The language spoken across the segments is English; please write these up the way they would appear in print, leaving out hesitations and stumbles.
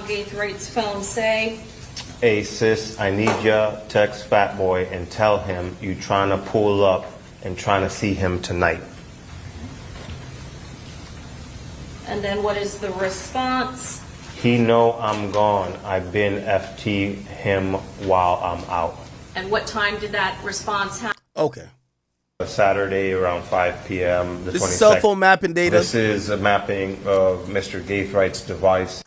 Gaithwaite's phone say? Hey sis, I need ya, text Fat Boy and tell him you trying to pull up and trying to see him tonight. And then what is the response? He know I'm gone. I been FT him while I'm out. And what time did that response happen? Okay. Saturday around 5 p.m. the 22nd. This is cell phone mapping data. This is a mapping of Mr. Gaithwaite's device.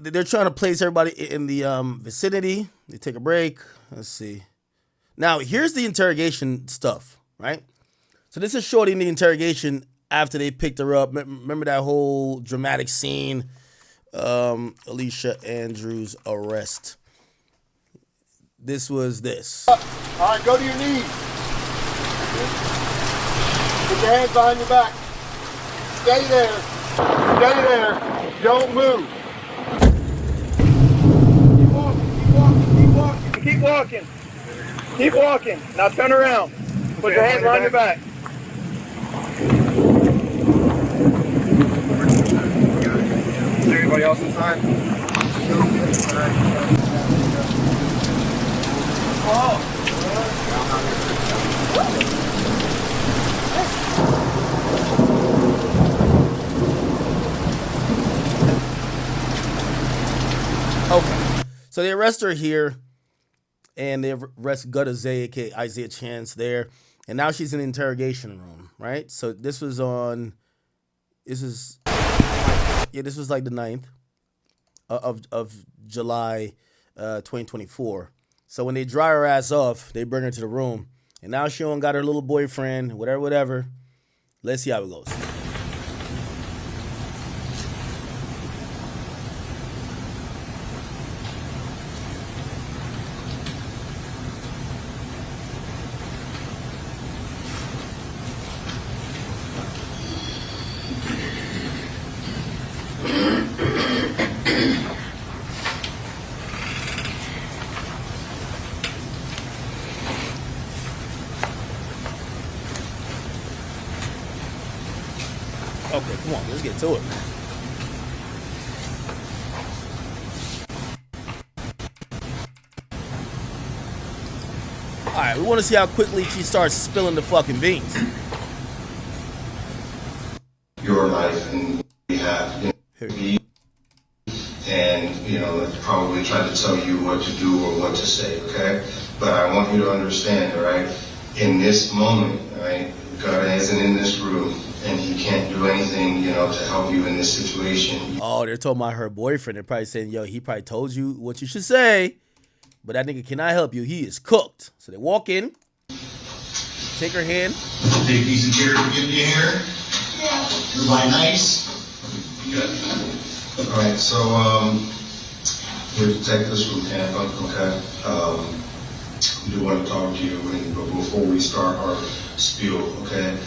They're trying to place everybody in the vicinity. They take a break. Let's see. Now, here's the interrogation stuff, right? So this is shorting the interrogation after they picked her up. Remember that whole dramatic scene, Alicia Andrews' arrest. This was this. All right, go to your knees. Put your hands behind your back. Stay there. Stay there. Don't move. Keep walking. Keep walking. Now turn around. Put your hands behind your back. Is there anybody else inside? Okay. So they arrest her here, and they arrest Gutters, aka Isaiah Chance, there. And now she's in the interrogation room, right? So this was like the 9th of July 2024. So when they dry her ass off, they bring her to the room. And now she don't got her little boyfriend, whatever. Let's see how it goes. Okay, come on, let's get to it, man. All right, we want to see how quickly she starts spilling the fucking beans. Your life, and we have, and probably try to tell you what to do or what to say, okay? But I want you to understand, all right? In this moment, all right, God isn't in this room, and he can't do anything, to help you in this situation. Oh, they're talking about her boyfriend. They're probably saying, yo, he probably told you what you should say, but that nigga cannot help you. He is cooked. So they walk in, take her hand. Big piece of chair to get you here. Yeah. Everybody nice? Good. All right, so we're to take this from Tampa, okay? I do want to talk to you, but before we start our spiel, okay?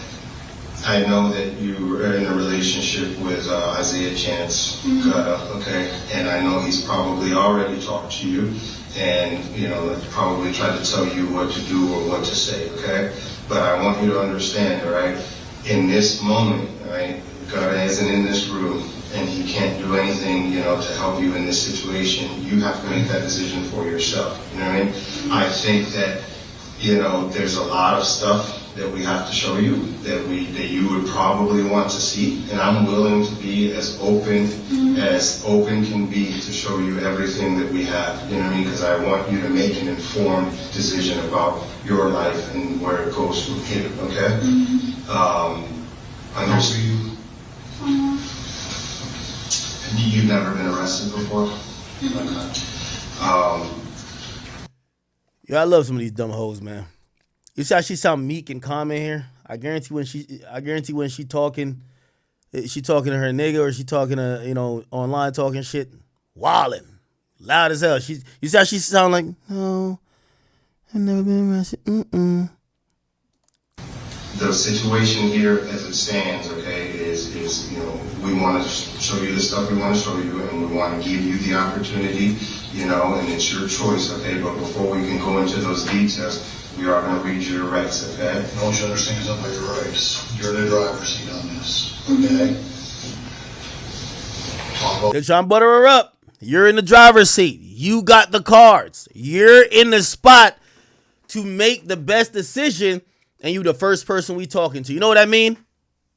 I know that you are in a relationship with Isaiah Chance, okay? And I know he's probably already talked to you and, probably tried to tell you what to do or what to say, okay? But I want you to understand, all right? In this moment, all right, God isn't in this room and he can't do anything, to help you in this situation. You have to make that decision for yourself, you know what I mean? I think that, there's a lot of stuff that we have to show you that you would probably want to see, and I'm willing to be as open can be to show you everything that we have, you know what I mean? Because I want you to make an informed decision about your life and where it goes from here, okay? I know for you. You've never been arrested before? Yeah, I love some of these dumb hoes, man. You see how she sound meek and calm in here? I guarantee when she talking to her nigga or she talking to, online talking shit, wildin', loud as hell. You see how she sound like, no, I've never been arrested. The situation here as it stands, okay, is we want to show you the stuff we want to show you, and we want to give you the opportunity, and it's your choice, okay? But before we can go into those details, we are going to read your rights, okay? I want you to understand something about your rights. You're in the driver's seat on this, okay? They're trying to butter her up. You're in the driver's seat. You got the cards. You're in the spot to make the best decision, and you the first person we talking to. You know what I mean?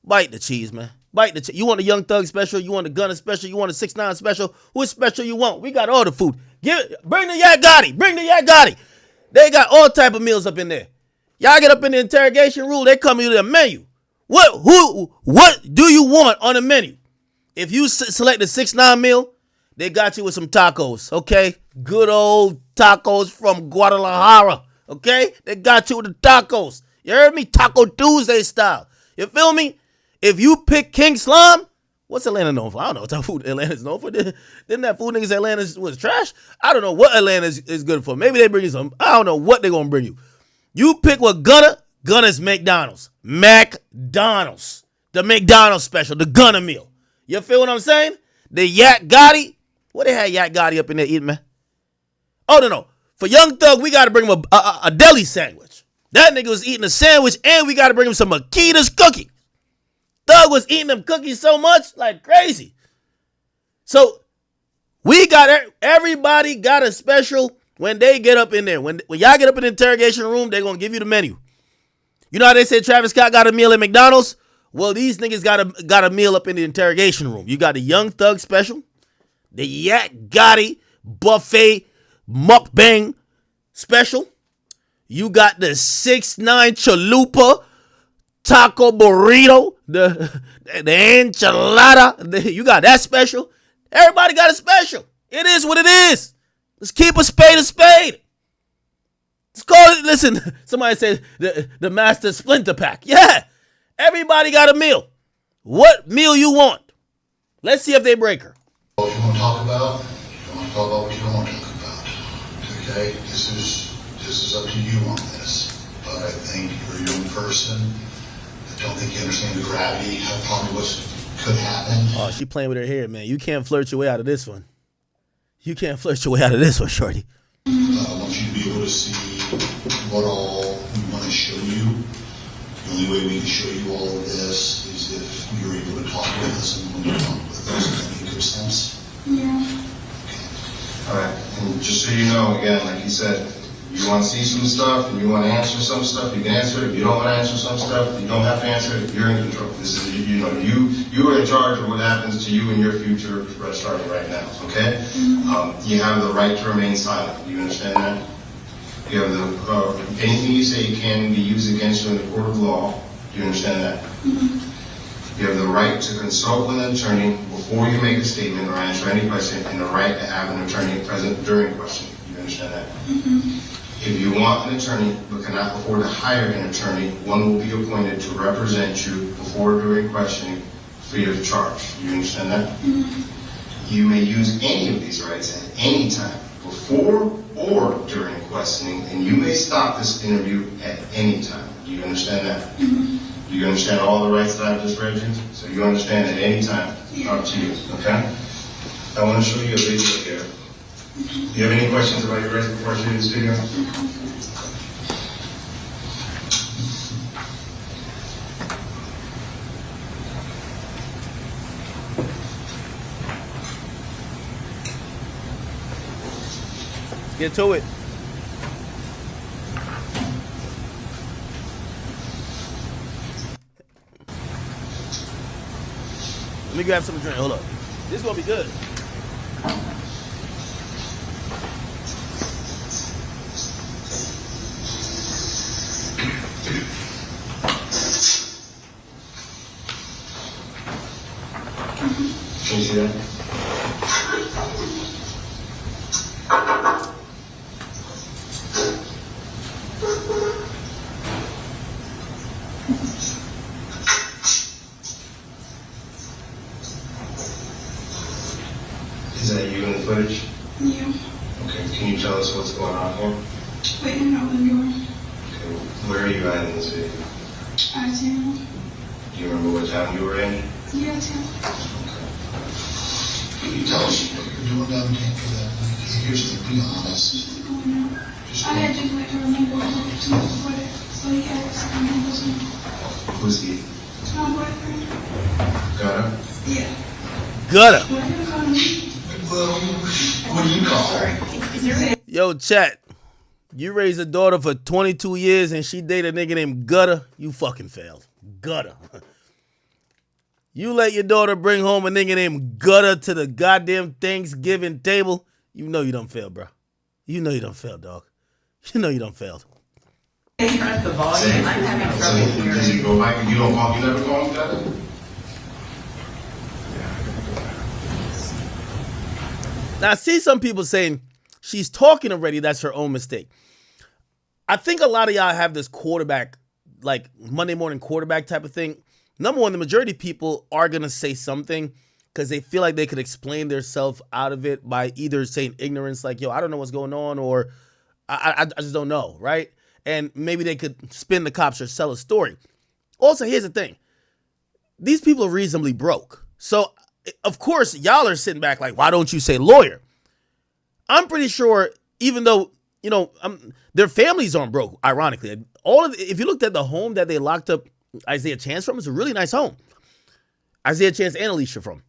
Bite the cheese, man. Bite the cheese. You want a Young Thug special? You want a Gunna special? You want a 6ix9ine special? Which special you want? We got all the food. Bring the Yak Gotti. Bring the Yak Gotti. They got all type of meals up in there. Y'all get up in the interrogation room, they come to the menu. What do you want on the menu? If you select the 6ix9ine meal, they got you with some tacos, okay? Good old tacos from Guadalajara, okay? They got you with the tacos. You heard me? Taco Tuesday style. You feel me? If you pick King Slum, what's Atlanta known for? I don't know what type of food Atlanta's known for. Didn't that food niggas Atlanta was trash? I don't know what Atlanta is good for. Maybe they bring you some. I don't know what they're going to bring you. You pick what Gunna's McDonald's. McDonald's. The McDonald's special. The Gunna meal. You feel what I'm saying? The Yak Gotti. What they had Yak Gotti up in there eating, man? Oh, no. For Young Thug, we got to bring him a deli sandwich. That nigga was eating a sandwich, and we got to bring him some Makita's cookies. Thug was eating them cookies so much, like crazy. So we got everybody got a special when they get up in there. When y'all get up in the interrogation room, they're gonna give you the menu. You know how they said Travis Scott got a meal at McDonald's? Well, these niggas got a meal up in the interrogation room. You got the Young Thug special, the Yak Gotti buffet mukbang special. You got the 6ix9ine chalupa taco burrito, the enchilada. You got that special. Everybody got a special. It is what it is. Let's keep a spade a spade. Let's call it, listen, somebody said the Master Splinter Pack. Yeah. Everybody got a meal. What meal you want? Let's see if they break her. What you want to talk about, you want to talk about what you don't want to talk about. Okay? This is up to you on this. But I think you're a young person. I don't think you understand the gravity of probably what could happen. Oh, she playing with her hair, man. You can't flirt your way out of this one. You can't flirt your way out of this one, shorty. I want you to be able to see what all we want to show you. The only way we can show you all of this is if you're able to talk with us, and when you talk with us, does that make good sense? Yeah. All right, and just so you know, again, like you said, you want to see some stuff and you want to answer some stuff, you can answer it. If you don't want to answer some stuff, you don't have to answer it. You're in control. This is, you are in charge of what happens to you in your future starting right now, okay? Mm-hmm. You have the right to remain silent. Do you understand that? You have the, anything you say can be used against you in the court of law. Do you understand that? Mm-hmm. You have the right to consult with an attorney before you make a statement or answer any question, and the right to have an attorney present during questioning. Do you understand that? Mm-hmm. If you want an attorney but cannot afford to hire an attorney, one will be appointed to represent you before during questioning, free of charge. Do you understand that? Mm-hmm. You may use any of these rights at any time, before or during questioning, and you may stop this interview at any time. Do you understand that? Mm-hmm. Do you understand all the rights that I've just read you? So you understand at any time, up to you, okay? I want to show you a video here. Do you have any questions about your resume before I show you this video? Get to it. Let me grab some to drink. Hold up. This is going to be good. Can you see that? Is that you in the footage? Yeah. Okay, can you tell us what's going on here? Waiting out the door. Okay, where are you at in this video? I-town. Do you remember what town you were in? Yeah, town. Can you tell us what you're doing down there for that? Here's the be honest. Just going out. I had to like remember to before that. So he had something that was Who's he? my boyfriend. Got him? Yeah. Gutter. Well, he was on me. Well, what do you call it? Yo, chat. You raised a daughter for 22 years and she dated a nigga named Gutter. You fucking failed. Gutter. You let your daughter bring home a nigga named Gutter to the goddamn Thanksgiving table. You know you done failed, bro. You know you done failed, dog. You know you done failed. Turn the volume. I'm having trouble hearing. Does he go back and you never call him Gutter? Now, I see some people saying she's talking already. That's her own mistake. I think a lot of y'all have this quarterback, like Monday morning quarterback type of thing. Number one, the majority of people are going to say something because they feel like they could explain themselves out of it by either saying ignorance, like, yo, I don't know what's going on, or I just don't know, right? And maybe they could spin the cops or sell a story. Also, here's the thing. These people are reasonably broke. So, of course, y'all are sitting back like, why don't you say lawyer? I'm pretty sure, even though, you know, their families aren't broke, ironically. If you looked at the home that they locked up Isaiah Chance from, it's a really nice home. Isaiah Chance and Alicia from.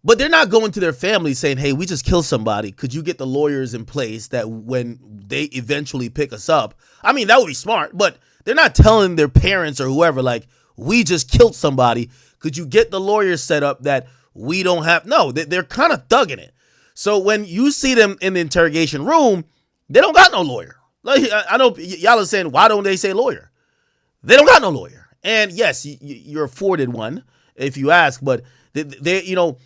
But they're not going to their family saying, hey, we just killed somebody. Could you get the lawyers in place that when they eventually pick us up? I mean, that would be smart, but they're not telling their parents or whoever, like, we just killed somebody. Could you get the lawyers set up that we don't have? No, they're kind of thugging it. So when you see them in the interrogation room, they don't got no lawyer. Like, I know y'all are saying, why don't they say lawyer? They don't got no lawyer. And yes, you're afforded one if you ask, but they, you know,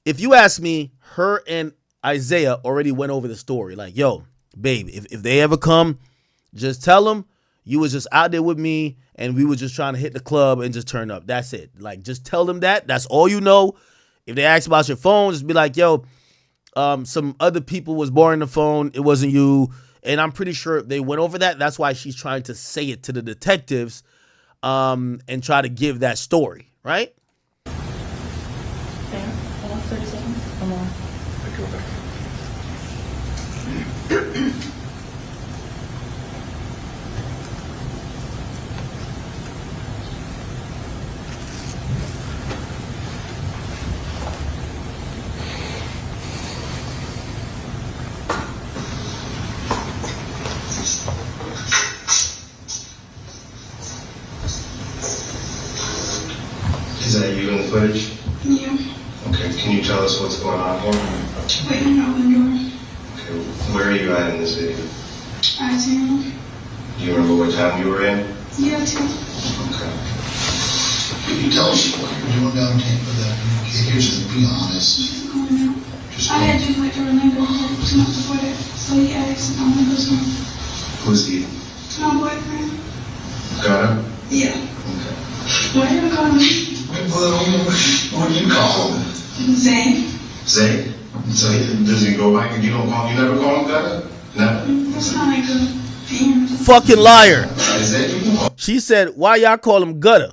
if you ask me, her and Isaiah already went over the story. Like, yo, babe, if they ever come, just tell them you was just out there with me and we were just trying to hit the club and just turn up. That's it. Like, just tell them that. That's all you know. If they ask about your phone, just be like, yo, some other people was borrowing the phone. It wasn't you. And I'm pretty sure they went over that. That's why she's trying to say it to the detectives and try to give that story, right? Okay, hold on 30 seconds. Come on. Is that you in the footage? Yeah. Okay, can you tell us what's going on here? Waiting out the door. Okay, where are you at in this video? I do. Do you remember what time you were in? Yeah, too. Okay. Can you tell us what you're doing down there for that? Here's to be honest. Just going out. Just I had just went to remember 2 months before that. So he asked, I want to go to him. Who's he? My boyfriend. Got him? Yeah. Okay. Why you call me? Well, what do you call him? Zane. Zay? So does he go back and you never call him Gutter? Never? That's not like a fan. Fucking liar. Zay? She said, why y'all call him Gutter?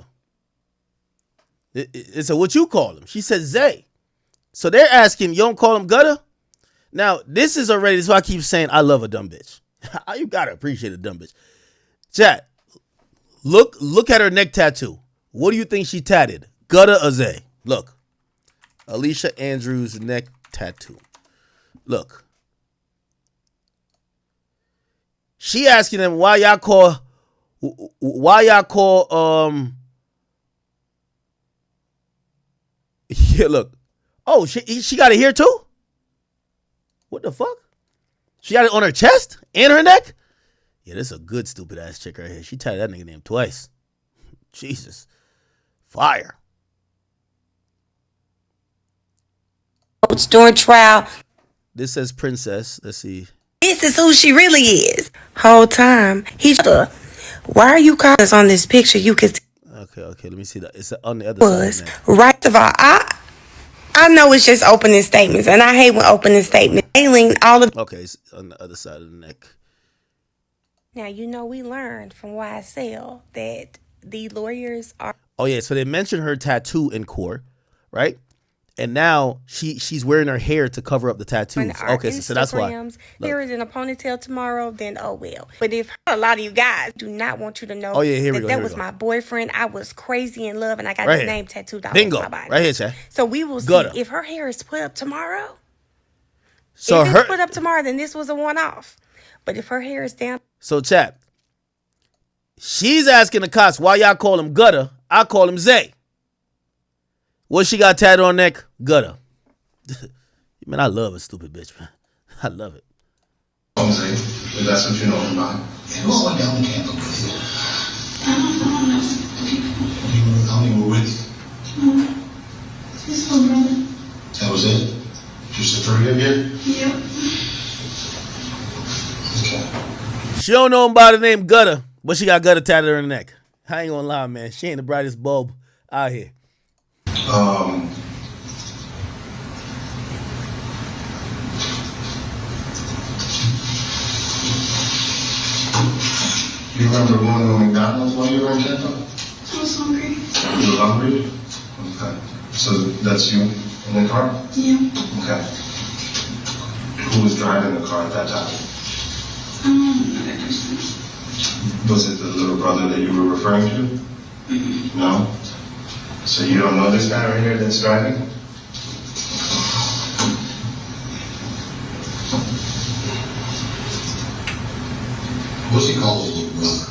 It said, what you call him? She said, Zay. So they're asking, you don't call him Gutter? Now, this is already, this is why I keep saying I love a dumb bitch. You gotta appreciate a dumb bitch. Chat, look at her neck tattoo. What do you think she tatted? Gutter or Zay? Look. Alicia Andrews' neck tattoo. Look. She asking them why y'all call yeah, look. Oh, she got it here too? What the fuck? She got it on her chest and her neck? Yeah, this is a good stupid ass chick right here. She tatted that nigga name twice. Jesus. Fire. During trial. This says Princess. Let's see. This is who she really is. Whole time. Why are you calling us on this picture? You could Okay, let me see that. It's on the other side. was right of all. I know it's just opening statements, and I hate when opening statements ailing all of. Okay, it's on the other side of the neck. Now you know we learned from YSL that the lawyers are. Oh yeah, so they mentioned her tattoo in court, right? And now she's wearing her hair to cover up the tattoos. Okay, so that's why. Hair is in a ponytail tomorrow, then oh well. But if a lot of you guys do not want you to know that was my boyfriend, I was crazy in love, and I got his name tattooed all over my body. Right here, Chad. So we will see if her hair is put up tomorrow. So if her it's put up tomorrow, then this was a one-off. But if her hair is down. So chat. She's asking the cops why y'all call him Gutter. I call him Zay. What she got tatted on neck? Gutter. Man, I love a stupid bitch, man. I love it. Zay, if that's what you know about. And who went down the campus with you? I don't know the people. How many were with you? His little brother. That was it? Just the three of you? Yep. Okay. She don't know him by the name Gutter, but she got Gutter tatted on her neck. I ain't gonna lie, man. She ain't the brightest bulb out here. You remember going to McDonald's while you were in Tampa? I was hungry. You were hungry? Okay. So that's you in the car? Yeah. Okay. Who was driving the car at that time? I don't know that person. Was it the little brother that you were referring to? Mm-hmm. No? So you don't know this guy right here that's driving? What's he called his little brother?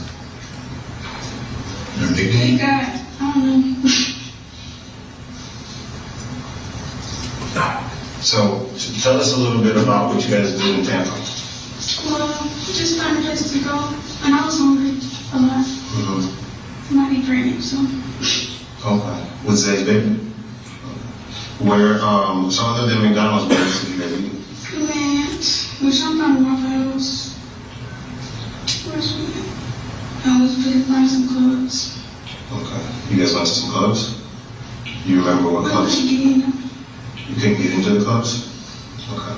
Their He nickname? got, I don't know. So tell us a little bit about what you guys do in Tampa. Well, just find a place to go. And I was hungry a lot. Mm-hmm. I might be pregnant, so. Okay. With Zay, baby? Where, so other than McDonald's, where else did you guys eat? We went, which I'm from Waffle House. Where's we went? I was really finding some clubs. Okay. You guys went to some clubs? You remember what We clubs? couldn't get in them. You couldn't get into the clubs? Okay.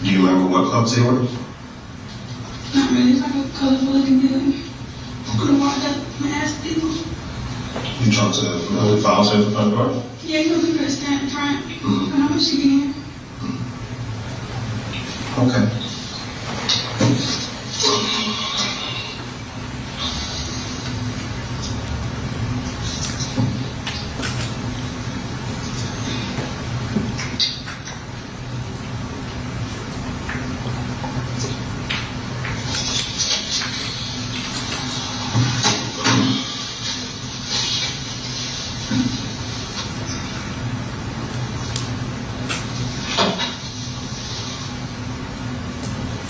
Do you remember what clubs they were? Not really. It's like a colorful looking building. Could have walked up and asked people. You talked to the bouncer at the front door? Yeah, you know, people that stand in front. Mm-hmm. And how much you get in? Okay.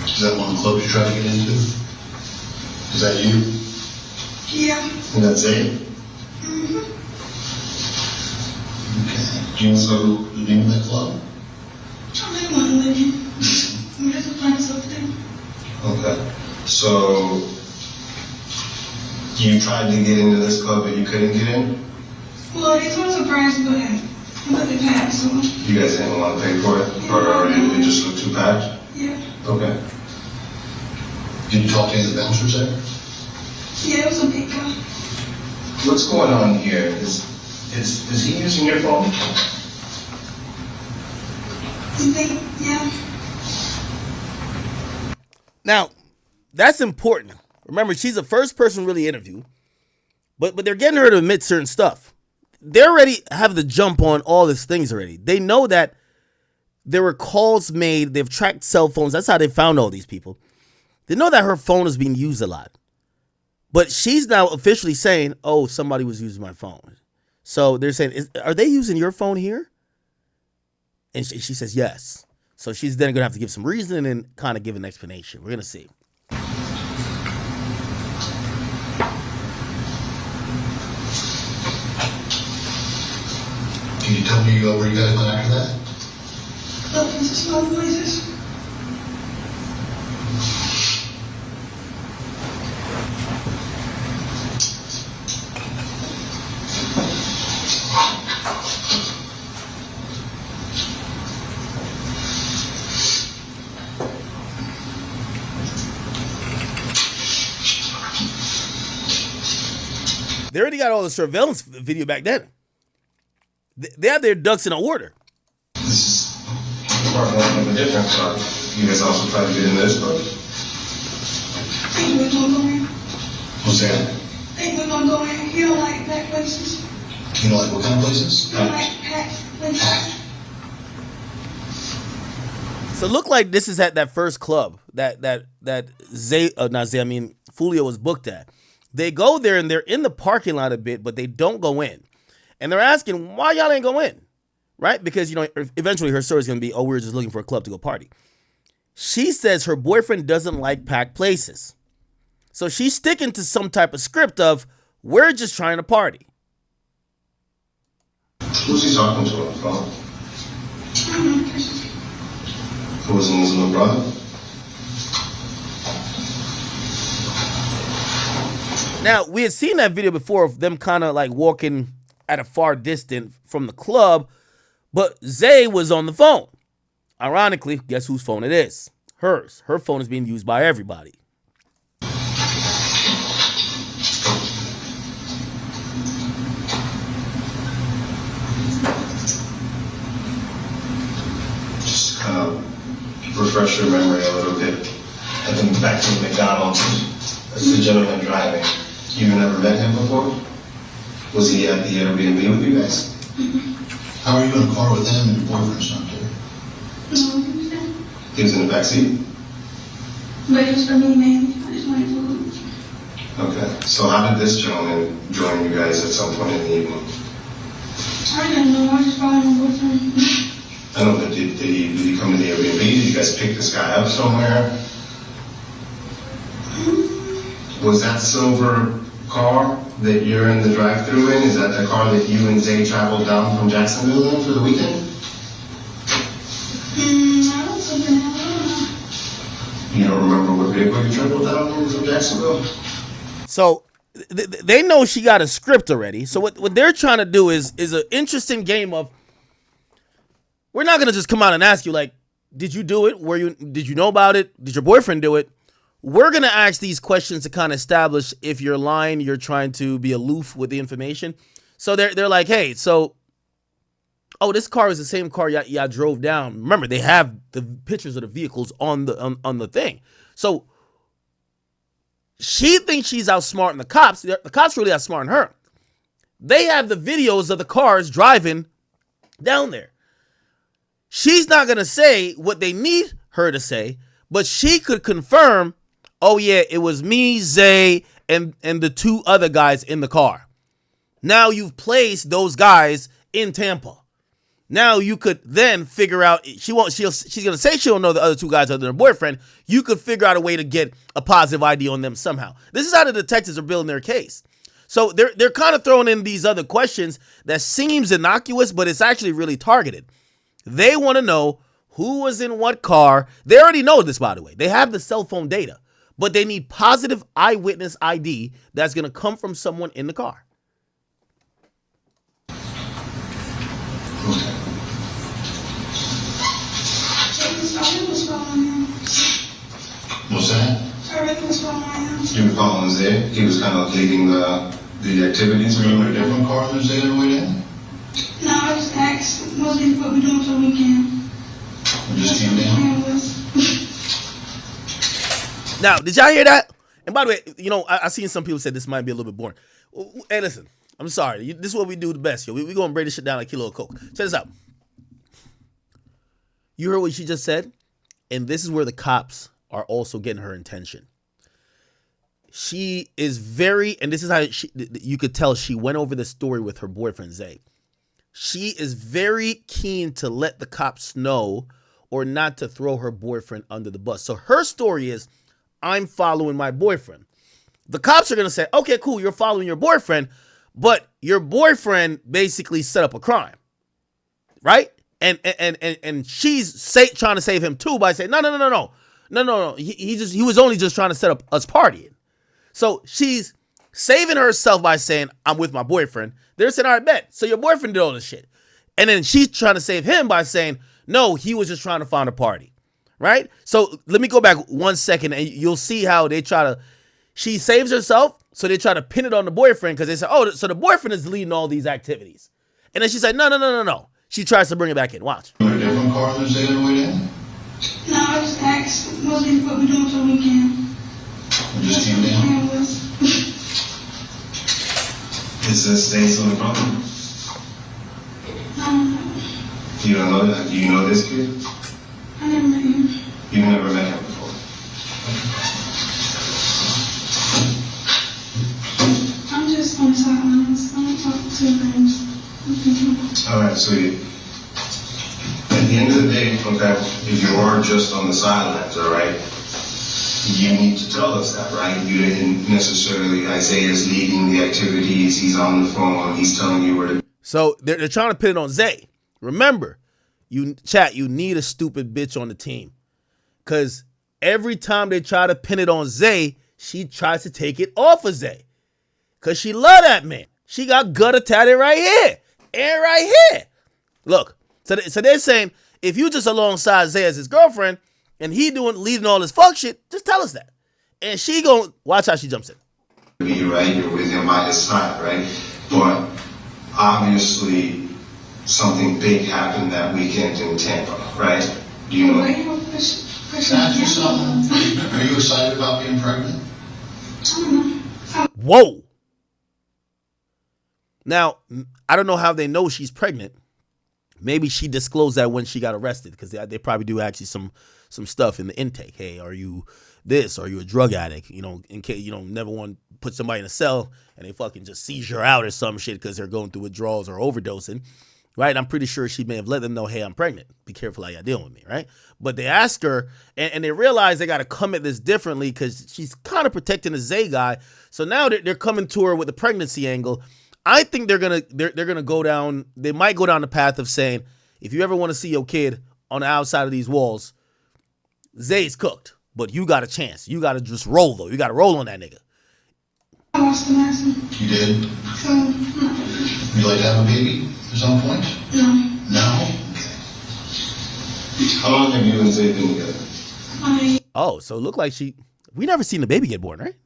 Is that one of the clubs you tried to get into? Is that you? Yeah. And that's it? Mm-hmm. Okay. Do you remember the name of that club? I really want to live in. I'm just find something. Okay. So, you tried to get into this club, but you couldn't get in? Well, they told us a price, but they passed, so. You guys didn't want to pay for it? Or it just looked too packed? Yeah. Okay. Did you talk to any of the bouncers there? Yeah, it was a big guy. What's going on here? Is he using your phone? You think, yeah. Now, that's important. Remember, she's the first person really interviewed, but they're getting her to admit certain stuff. They already have the jump on all these things already. They know that there were calls made. They've tracked cell phones. That's how they found all these people. They know that her phone is being used a lot. But she's now officially saying, oh, somebody was using my phone. So they're saying, are they using your phone here? And she says, yes. So she's then going to have to give some reason and kind of give an explanation. We're going to see. Can you tell me where you guys went after that? Looking for small places. They already got all the surveillance video back then. They have their ducks in order. This is part of a different club. You guys also try to get in this club? Think we're gonna go in. What's that? Think we're gonna go in. You don't like packed places. You know, like what kind of places? You don't like packed places. Packed. So it looked like this is at that first club that Foolio was booked at. They go there and they're in the parking lot a bit, but they don't go in. And they're asking, why y'all ain't go in? Right? Because, you know, eventually her story is going to be, oh, we were just looking for a club to go party. She says her boyfriend doesn't like packed places. So she's sticking to some type of script of, we're just trying to party. Who's he talking to on the phone? Who was in his little brother? Now, we had seen that video before of them kind of like walking at a far distance from the club, but Zay was on the phone. Ironically, guess whose phone it is? Hers. Her phone is being used by everybody. Just kind of refresh your memory a little bit. I think back to McDonald's. That's the gentleman driving. You've never met him before? Was he at the Airbnb with you guys? How are you in a car with him and your boyfriend's not there? No, He was in the back seat? but it was for me mainly. I just wanted food. Okay. So how did this gentleman join you guys at some point in the evening? I didn't know. I was just following my boyfriend. I don't know, did he come to the Airbnb? Did you guys pick this guy up somewhere? Was that silver car that you're in the drive-thru in, is that the car that you and Zay traveled down from Jacksonville in for the weekend? I don't think I know. You don't remember what vehicle you traveled down in from Jacksonville? So they know she got a script already. So what they're trying to do is an interesting game of, we're not going to just come out and ask you, like, did you do it? Did you know about it? Did your boyfriend do it? We're going to ask these questions to kind of establish if you're lying, you're trying to be aloof with the information. So they're like, hey, so, oh, this car is the same car y'all drove down. Remember, they have the pictures of the vehicles on the thing. So she thinks she's outsmarting the cops. The cops really outsmarting her. They have the videos of the cars driving down there. She's not going to say what they need her to say, but she could confirm, oh yeah, it was me, Zay, and the two other guys in the car. Now you've placed those guys in Tampa. Now you could then figure out, she's going to say she don't know the other two guys other than her boyfriend. You could figure out a way to get a positive ID on them somehow. This is how the detectives are building their case. So they're kind of throwing in these other questions that seems innocuous, but it's actually really targeted. They want to know who was in what car. They already know this, by the way. They have the cell phone data, but they need positive eyewitness ID that's going to come from someone in the car. What's that? You were following Zay? He was kind of leading the activities. Were you in a different car than Zay on the way down? No, I just asked mostly what we're doing for the weekend. We just came down? Now, did y'all hear that? And by the way, you know, I seen some people say this might be a little bit boring. Hey, listen, I'm sorry. This is what we do the best, yo. We going to break this shit down like a kilo of Coke. Check this out. You heard what she just said? And this is where the cops are also getting her intention. She is very, and this is how you could tell she went over the story with her boyfriend, Zay. She is very keen to let the cops know or not to throw her boyfriend under the bus. So her story is, I'm following my boyfriend. The cops are going to say, okay, cool, you're following your boyfriend, but your boyfriend basically set up a crime, right? And she's trying to save him too by saying, no. He was only just trying to set up us partying. So she's saving herself by saying, I'm with my boyfriend. They're saying, all right, bet. So your boyfriend did all this shit. And then she's trying to save him by saying, no, he was just trying to find a party. Right? So let me go back 1 second and you'll see how they she saves herself. So they try to pin it on the boyfriend because they say, oh, so the boyfriend is leading all these activities. And then she said, no. She tries to bring it back in. Watch. You in a different car than Zay on the way down? No, I just asked mostly what we're doing for the weekend. We just came down? Is this Zay's little brother? No. You don't know that? Do you know this kid? I never met him. You never met him before? I'm just on the sidelines. I don't talk to friends. All right, sweetie. At the end of the day, okay, if you are just on the sidelines, all right, you need to tell us that, right? You didn't necessarily, Isaiah's leading the activities, he's on the phone, he's telling you where to... So they're trying to pin it on Zay. Remember, you need a stupid bitch on the team. Because every time they try to pin it on Zay, she tries to take it off of Zay. Because she love that man. She got gutter tatted right here and right here. Look, so they're saying, if you just alongside Zay as his girlfriend, and he leading all this fuck shit, just tell us that. And she gon' watch how she jumps in. Be right, you're with him by his side, right? But obviously, something big happened that weekend in Tampa, right? Do you know? Can I ask you something? Are you excited about being pregnant? Whoa. Now, I don't know how they know she's pregnant. Maybe she disclosed that when she got arrested, because they probably do actually some stuff in the intake. Hey, are you this? Are you a drug addict? You know, in case, you know, never want to put somebody in a cell and they fucking just seizure out or some shit because they're going through withdrawals or overdosing, right? I'm pretty sure she may have let them know, hey, I'm pregnant. Be careful how y'all dealing with me, right? But they ask her, and they realize they got to come at this differently because she's kind of protecting the Zay guy. So now they're coming to her with the pregnancy angle. I think they're gonna go down. They might go down the path of saying, if you ever want to see your kid on the outside of these walls, Zay's cooked, but you got a chance. You got to just roll though. You got to roll on that nigga. I lost the last one. You did? So, no. You like to have a baby at some point? No. No? How long have you and Zay been together? Oh, so it looked like we never seen the baby get born, right?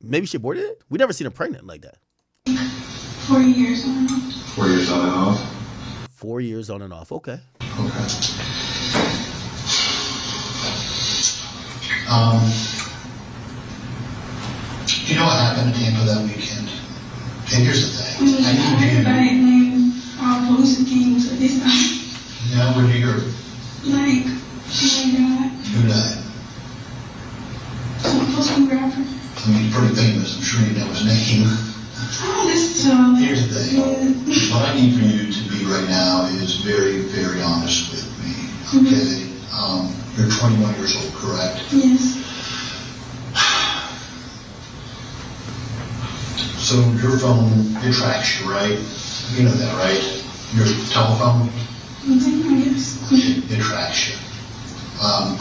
Maybe she aborted it? We never seen her pregnant like that. 4 years on and off. 4 years on and off? 4 years on and off, okay. Okay. Do you know what happened in Tampa that weekend? And here's the thing. I need you. Everybody named all police came to this time. Yeah, what did you hear? Like, she died. Who died? Some supposed to be rapper. I mean, he's pretty famous. I'm sure you know his name. I don't listen to him. Here's the thing. What I need for you to be right now is very, very honest with me. Okay? You're 21 years old, correct? Yes. So your phone, it tracks you, right? You know that, right? Your telephone? I guess. It tracks you.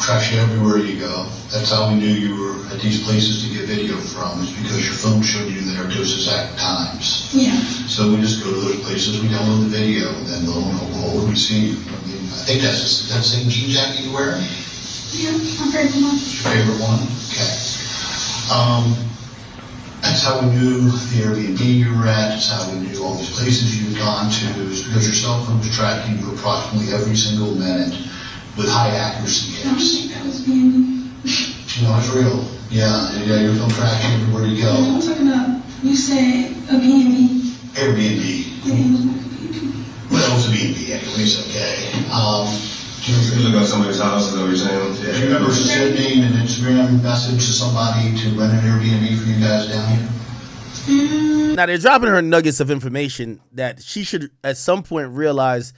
Tracks you everywhere you go. That's how we knew you were at these places to get video from, is because your phone showed you there at those exact times. Yeah. So we just go to those places, we download the video, and then lo and behold, we see you. I mean, I think that's the same jean jacket you're wearing? Yeah, my favorite one. Your favorite one? Okay. That's how we knew the Airbnb you were at. That's how we knew all these places you had gone to. It's because your cell phone was tracking you approximately every single minute with high accuracy I don't hits. think that was being. No, it's real. Yeah, your phone tracks you everywhere you go. I'm talking about, you said a B&B. Airbnb. Yeah, it was like a B&B. Well, it was a B&B anyways, okay. You look at somebody's house, is that what you're saying? Do you remember sending an Instagram message to somebody to rent an Airbnb for you guys down here? Now they're dropping her nuggets of information that she should at some point realize,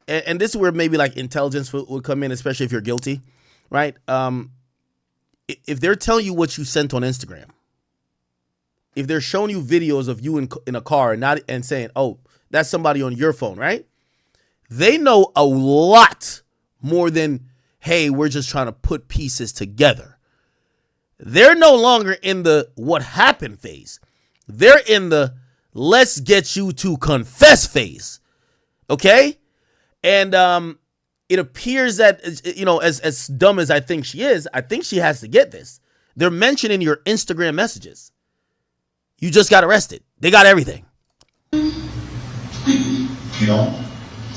and this is where maybe like intelligence would come in, especially if you're guilty, right? If they're telling you what you sent on Instagram, if they're showing you videos of you in a car and saying, oh, that's somebody on your phone, right? They know a lot more than, hey, we're just trying to put pieces together. They're no longer in the what happened phase. They're in the let's get you to confess phase. Okay? And it appears that, you know, as dumb as I think she is, I think she has to get this. They're mentioning your Instagram messages. You just got arrested. They got everything. You don't?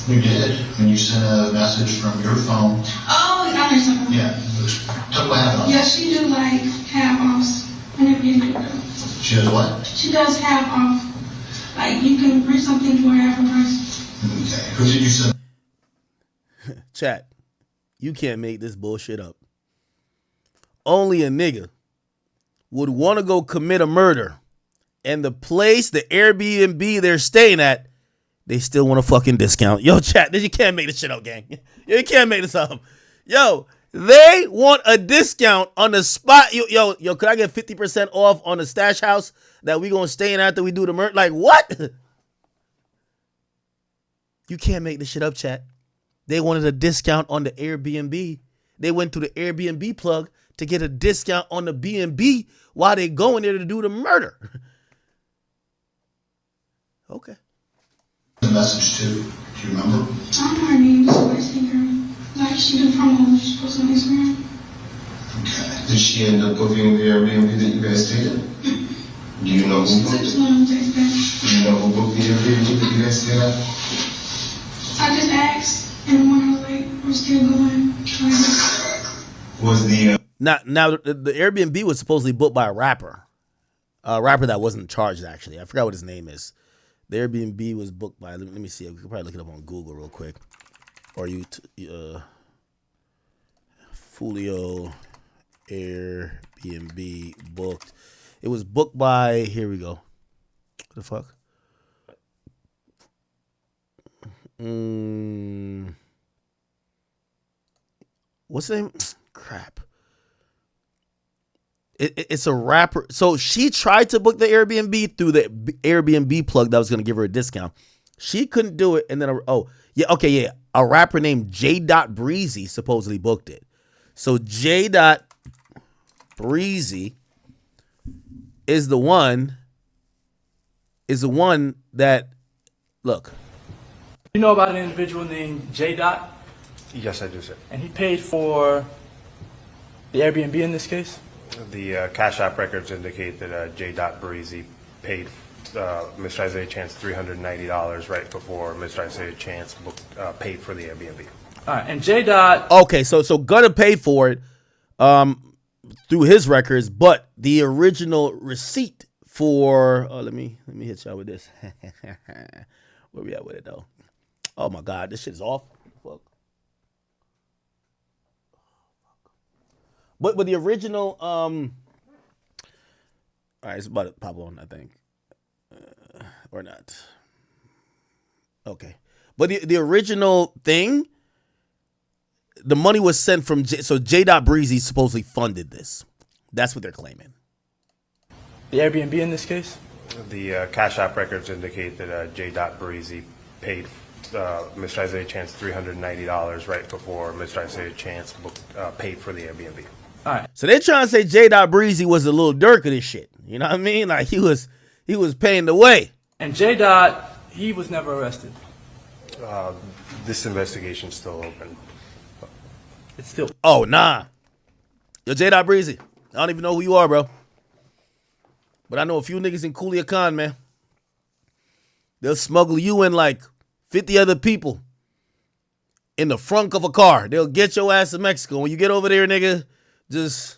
You did. When you sent a message from your phone. Oh, I understand. Yeah. Tell me what happened. Yeah, she do like half-offs whenever you do them. She does what? She does half-off. Like, you can rent something for half a price. Okay. Who did you send? Chat. You can't make this bullshit up. Only a nigga would want to go commit a murder, and the place, the Airbnb they're staying at, they still want a fucking discount. Yo, chat, you can't make this shit up, gang. You can't make this up. Yo, they want a discount on the spot. Yo, could I get 50% off on the stash house that we gonna stay in after we do the murder? Like, what? You can't make this shit up, chat. They wanted a discount on the Airbnb. They went to the Airbnb plug to get a discount on the B&B while they going there to do the murder. Okay. The message too. Do you remember? Her name is Wesley Girl. Like she did promo, she posted on Instagram. Okay. Did she end up booking the Airbnb that you guys stayed in? Do you know who booked it? Do you know who booked the Airbnb that you guys stayed at? I just asked, and one was like, we're still going. Was the now the Airbnb was supposedly booked by a rapper that wasn't charged, actually. I forgot what his name is. The Airbnb was booked by, let me see, we could probably look it up on Google real quick, or Foolio Airbnb booked. It was booked by, here we go. What the fuck? What's the name? Crap. It's a rapper. So she tried to book the Airbnb through the Airbnb plug that was going to give her a discount. She couldn't do it. And then, a rapper named J. Breezy supposedly booked it. So J. Breezy is the one that, look. You know about an individual named J. Yes, I do, sir. And he paid for the Airbnb in this case? The Cash App records indicate that J. Breezy paid Mr. Isaiah Chance $390 right before Mr. Isaiah Chance paid for the Airbnb. All right, and J. Okay, so Gunna paid for it through his records, but the original receipt for let me hit y'all with this. Where we at with it though? Oh my God, this shit is off. Fuck. But the original, all right, it's about to pop on, I think, or not. Okay, but the original thing, the money was sent from J. Breezy supposedly funded this. That's what they're claiming. The Airbnb in this case? The Cash App records indicate that J. Breezy paid Mr. Isaiah Chance $390 right before Mr. Isaiah Chance paid for the Airbnb. All right. So they're trying to say J. Breezy was a little Dirk of this shit. You know what I mean? Like he was paying the way. And J. he was never arrested. This investigation's still open. It's still. Oh nah. Yo, J. Breezy. I don't even know who you are, bro. But I know a few niggas in Culiacan, man. They'll smuggle you in like 50 other people in the front of a car. They'll get your ass to Mexico. When you get over there, nigga,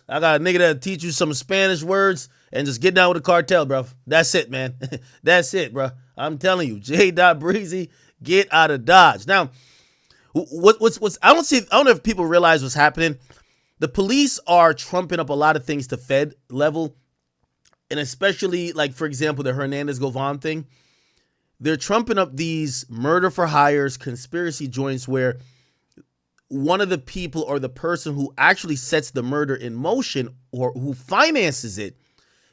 I got a nigga that'll teach you some Spanish words and just get down with the cartel, bro. That's it, man. That's it, bro. I'm telling you, J. Breezy, get out of Dodge. Now, what's I don't know if people realize what's happening. The police are trumping up a lot of things to Fed level, and especially, like, for example, the Hernandez Govan thing. They're trumping up these murder for hires, conspiracy joints where one of the people or the person who actually sets the murder in motion or who finances it,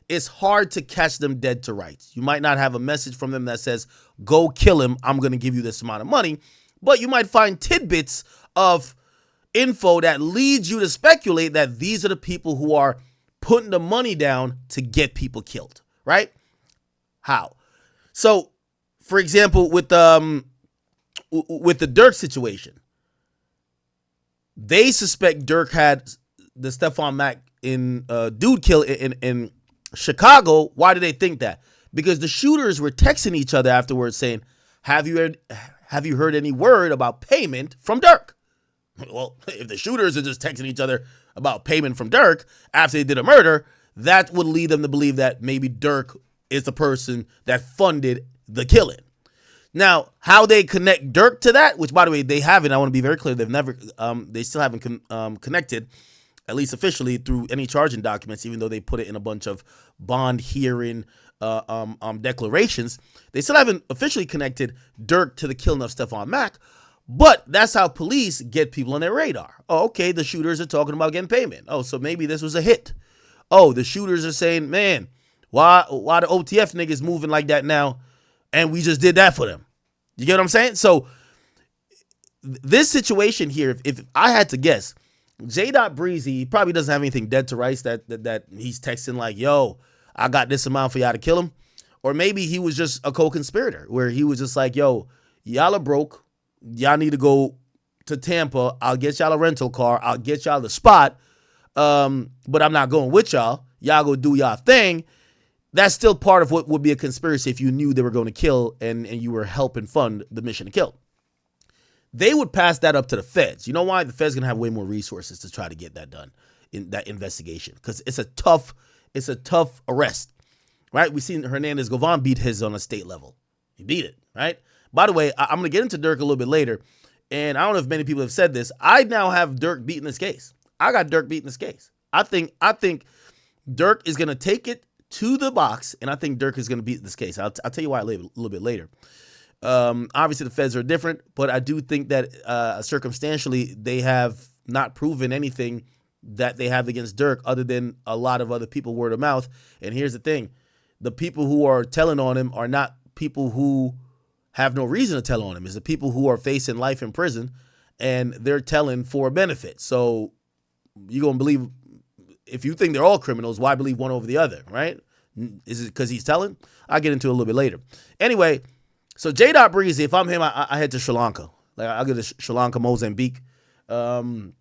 it's hard to catch them dead to rights. You might not have a message from them that says, go kill him, I'm going to give you this amount of money. But you might find tidbits of info that leads you to speculate that these are the people who are putting the money down to get people killed, right? How? So, for example, with the Dirk situation, they suspect Dirk had the Stephon Mack dude kill in Chicago. Why do they think that? Because the shooters were texting each other afterwards saying, have you heard any word about payment from Dirk? Well, if the shooters are just texting each other about payment from Dirk after they did a murder, that would lead them to believe that maybe Dirk is the person that funded the killing. Now, how they connect Dirk to that, which, by the way, they haven't. I want to be very clear. They've never, they still haven't connected, at least officially, through any charging documents, even though they put it in a bunch of bond hearing declarations. They still haven't officially connected Dirk to the killing of Stephon Mack, but that's how police get people on their radar. Oh, okay, the shooters are talking about getting payment. Oh, so maybe this was a hit. Oh, the shooters are saying, man, why the OTF niggas moving like that now? And we just did that for them. You get what I'm saying? So this situation here, if I had to guess, J. Breezy probably doesn't have anything dead to rights that he's texting like, yo, I got this amount for y'all to kill him. Or maybe he was just a co-conspirator where he was just like, yo, y'all are broke. Y'all need to go to Tampa. I'll get y'all a rental car. I'll get y'all the spot. But I'm not going with y'all. Y'all go do y'all thing. That's still part of what would be a conspiracy if you knew they were going to kill and you were helping fund the mission to kill. They would pass that up to the feds. You know why? The feds going to have way more resources to try to get that done in that investigation because it's a tough arrest, right? We seen Hernandez Govan beat his on a state level. He beat it, right? By the way, I'm going to get into Dirk a little bit later, and I don't know if many people have said this. I now have Dirk beating this case. I got Dirk beating this case. I think Dirk is going to take it to the box, and I think Dirk is going to beat this case. I'll tell you why a little bit later. Obviously, the feds are different, but I do think that circumstantially they have not proven anything that they have against Dirk other than a lot of other people word of mouth. And here's the thing. The people who are telling on him are not people who have no reason to tell on him. It's the people who are facing life in prison, and they're telling for a benefit. So you're going to believe, if you think they're all criminals, why believe one over the other, right? Is it because he's telling? I'll get into it a little bit later. Anyway, so J. Breezy, if I'm him, I head to Sri Lanka. Like I'll go to Sri Lanka, Mozambique. I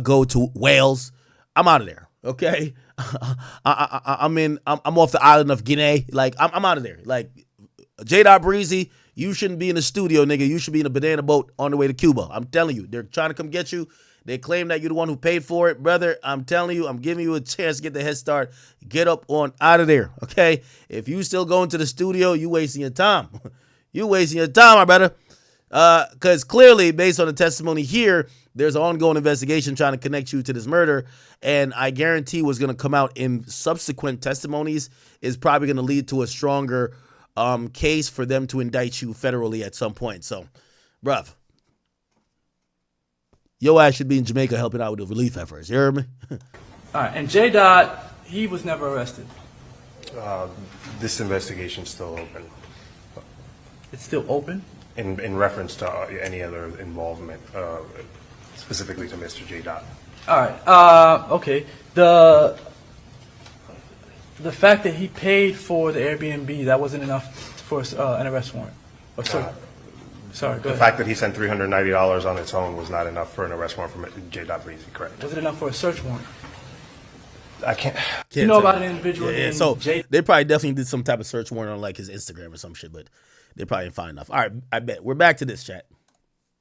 go to Wales. I'm out of there. Okay, I'm off the island of Guinea. Like I'm out of there. Like J. Breezy, you shouldn't be in the studio, nigga. You should be in a banana boat on the way to Cuba. I'm telling you, they're trying to come get you. They claim that you're the one who paid for it. Brother, I'm telling you, I'm giving you a chance to get the head start. Get up on out of there, okay? If you still going to the studio, you wasting your time. You wasting your time, my brother. Because clearly, based on the testimony here, there's an ongoing investigation trying to connect you to this murder. And I guarantee what's going to come out in subsequent testimonies is probably going to lead to a stronger case for them to indict you federally at some point. So, bruv. Your ass should be in Jamaica helping out with the relief efforts. You heard me? All right, and J. Dot, he was never arrested. This investigation's still open. It's still open? In reference to any other involvement, specifically to Mr. J. Dot. All right, okay. The fact that he paid for the Airbnb, that wasn't enough for an arrest warrant? Or sorry, go the ahead. fact that he sent $390 on its own was not enough for an arrest warrant from J. Breezy, correct? Was it enough for a search warrant? I can't you know about an individual named so J. They probably definitely did some type of search warrant on like his Instagram or some shit, but they probably didn't find enough. All right, I bet. We're back to this, chat.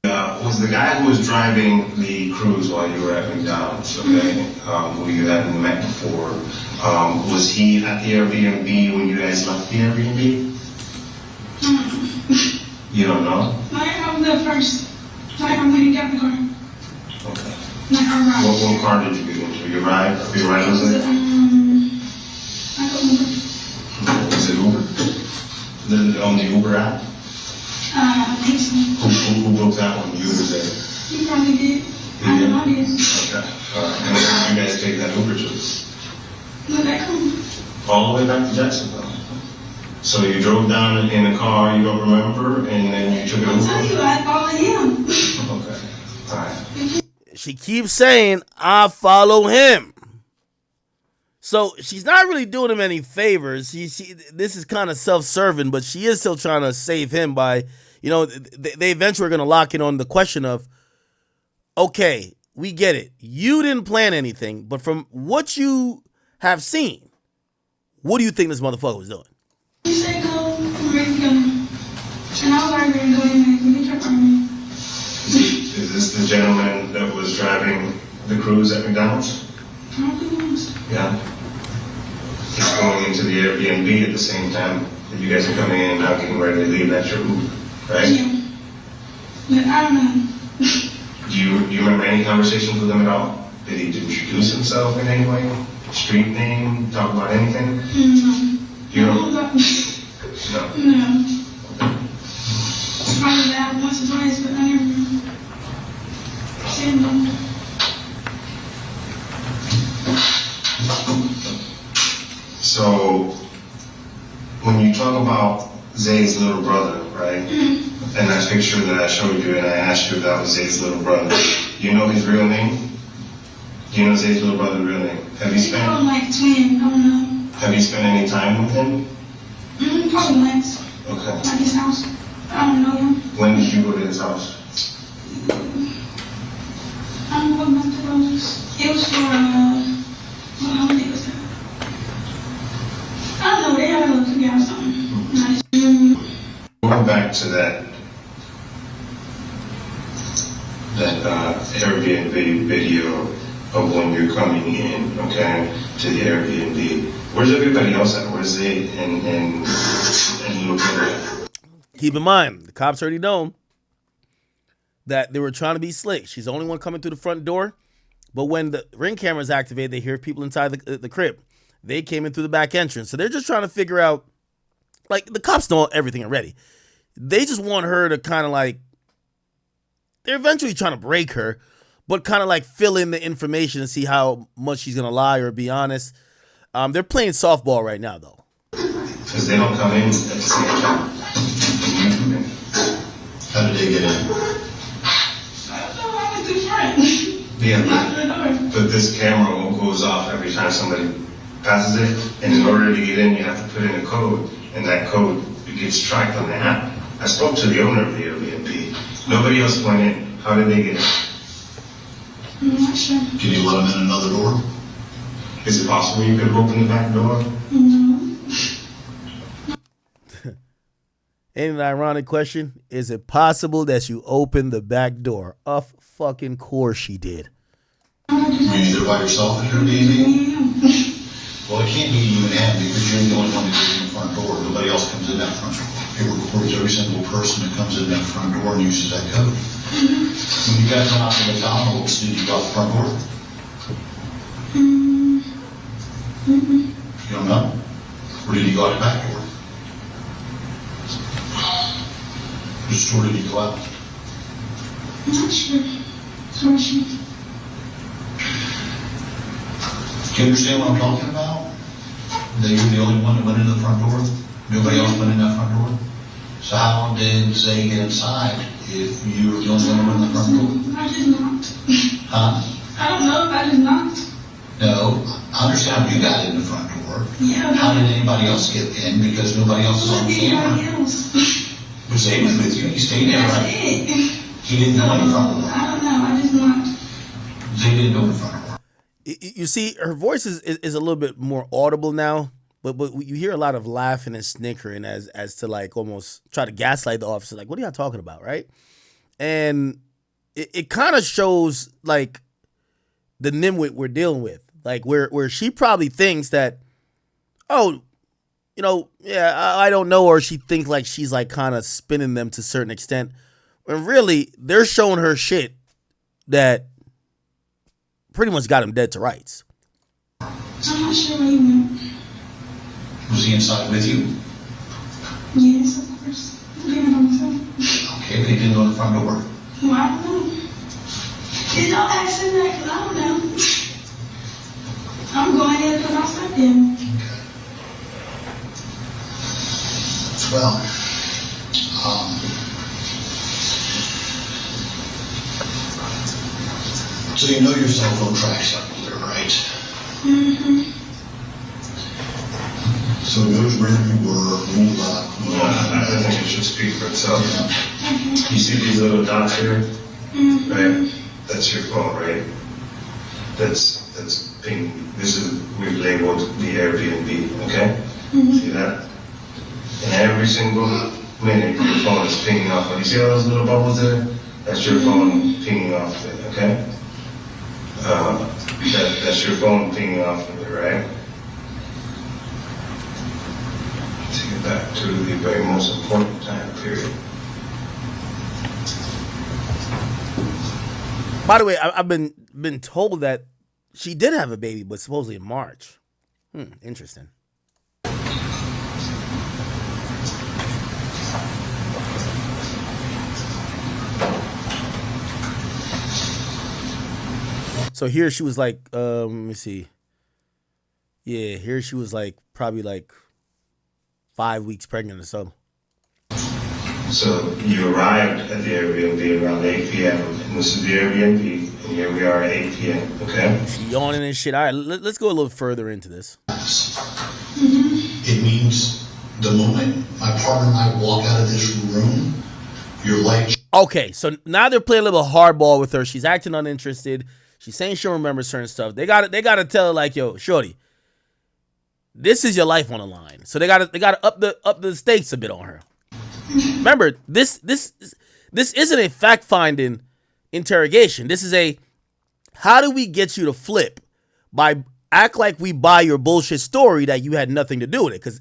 Was the guy who was driving the cruise while you were at McDonald's, okay, who you hadn't met before, was he at the Airbnb when you guys left the Airbnb? You don't know? I was there first. I'm when you got the car. Okay. I What car did you get into? Your ride? Your ride was it? I got Uber. Was it Uber? On the Uber app? I think so. Who booked that one? You was there? You probably did. I don't know this. Okay. And where did you guys take that Uber to? Look back home. All the way back to Jacksonville. So you drove down in a car you don't remember, and then you took it over? I'll tell you, I follow him. Okay. All right. She keeps saying, I follow him. So she's not really doing him any favors. This is kind of self-serving, but she is still trying to save him by, they eventually are going to lock in on the question of, okay, we get it. You didn't plan anything, but from what you have seen, what do you think this motherfucker was doing? He said go, I'm ready to go. And I was already ready to go in there. He kept on me. Is this the gentleman that was driving the cruise at McDonald's? I don't think it was. Yeah. He's going into the Airbnb at the same time that you guys are coming in and now getting ready to leave, that's your Uber, right? Yeah. But I don't know. Do you remember any conversations with him at all? Did he introduce himself in any way? Street name? Talk about anything? No. You don't? No. No. Probably that once or twice, but I never said no. So, when you talk about Zay's little brother, right? And that picture that I showed you, and I asked you if that was Zay's little brother, do you know his real name? Do you know Zay's little brother's real name? Have you They call him like twin, I don't know. Have you spent any time with him? Probably once. Okay. Like his house. I don't know him. When did you go to his house? I don't know what month it was. It was for, what holiday was that? I don't know, they had a little cookout or something. Going back to that Airbnb video of when you're coming in, okay, to the Airbnb. Where's everybody else at? Where's Zay and little brother at? Keep in mind, the cops already know that they were trying to be slick. She's the only one coming through the front door. But when the Ring camera's activated, they hear people inside the crib. They came in through the back entrance. So they're just trying to figure out, like, the cops know everything already. They just want her to kind of like, they're eventually trying to break her, but kind of like fill in the information and see how much she's going to lie or be honest. They're playing softball right now, though. Because they don't come in at the same time. How did they get in? I don't know, I was different. Yeah, but this camera goes off every time somebody passes it, and in order to get in, you have to put in a code, and that code gets tracked on the app. I spoke to the owner of the Airbnb. Nobody else went in. How did they get in? I'm not sure. Can you let them in another door? Is it possible you could have opened the back door? No. Ain't an ironic question? Is it possible that you opened the back door? Of fucking course she did. Were you there by yourself at your Airbnb? Well, it can't be you and Ann because you're the only one that goes in the front door. Nobody else comes in that front door. It records every single person that comes in that front door and uses that code. When you guys went out to McDonald's, did you go out the front door? You don't know? Or did you go out the back door? Which door did you go out? I'm not sure. Sorry, Do you understand what I'm talking about? That you're the only one that went into the front door? Nobody else went in that front door? So how did Zay get inside if you were the only one that went in the front door? I just knocked. Huh? I don't know if I just knocked. No, I understand how you got in the front door. Yeah. How did anybody else get in because nobody else is on camera? Anybody else? But Zay was with you. He stayed there, That's right? it. He didn't go in the front door. I don't know. I just knocked. Zay didn't go in the front door. You see, her voice is a little bit more audible now, but you hear a lot of laughing and snickering as to like almost try to gaslight the officer. Like, what are y'all talking about, right? And it kind of shows like the nimwit we're dealing with, like where she probably thinks that, oh, you know, yeah, I don't know, or she thinks like she's like kind of spinning them to a certain extent, when really they're showing her shit that pretty much got him dead to rights. I'm not sure where he went. Was he inside with you? Yes, of course. Leaving on myself. Okay, but he didn't go in the front door. Well, I don't know. It don't ask him that because I don't know. I'm going in because I slept there. Well, so you know your cell phone tracks up there, right? Mm-hmm. So it knows where you were, when you left. I think it should speak for itself. Yeah. You see these little dots here? Mm-hmm. Right? That's your phone, right? That's ping. This is, we've labeled the Airbnb, okay? Mm-hmm. See that? And every single minute, your phone is pinging off. You see all those little bubbles there? That's your phone pinging off of it, okay? That's your phone pinging off of it, right? See back to the very most important time period. By the way, I've been told that she did have a baby, but supposedly in March. Interesting. So here she was like, let me see. Yeah, here she was like probably like 5 weeks pregnant or something. So you arrived at the Airbnb around 8 p.m. and this is the Airbnb, and here we are at 8 p.m. Okay? She yawning and shit. All right, let's go a little further into this. It means the moment my partner and I walk out of this room, your life. Okay, so now they're playing a little hardball with her. She's acting uninterested. She's saying she'll remember certain stuff. They gotta tell her like, yo, shorty, this is your life on the line. So they gotta up the stakes a bit on her. Remember, this isn't a fact-finding interrogation. This is a how do we get you to flip by act like we buy your bullshit story that you had nothing to do with it. Because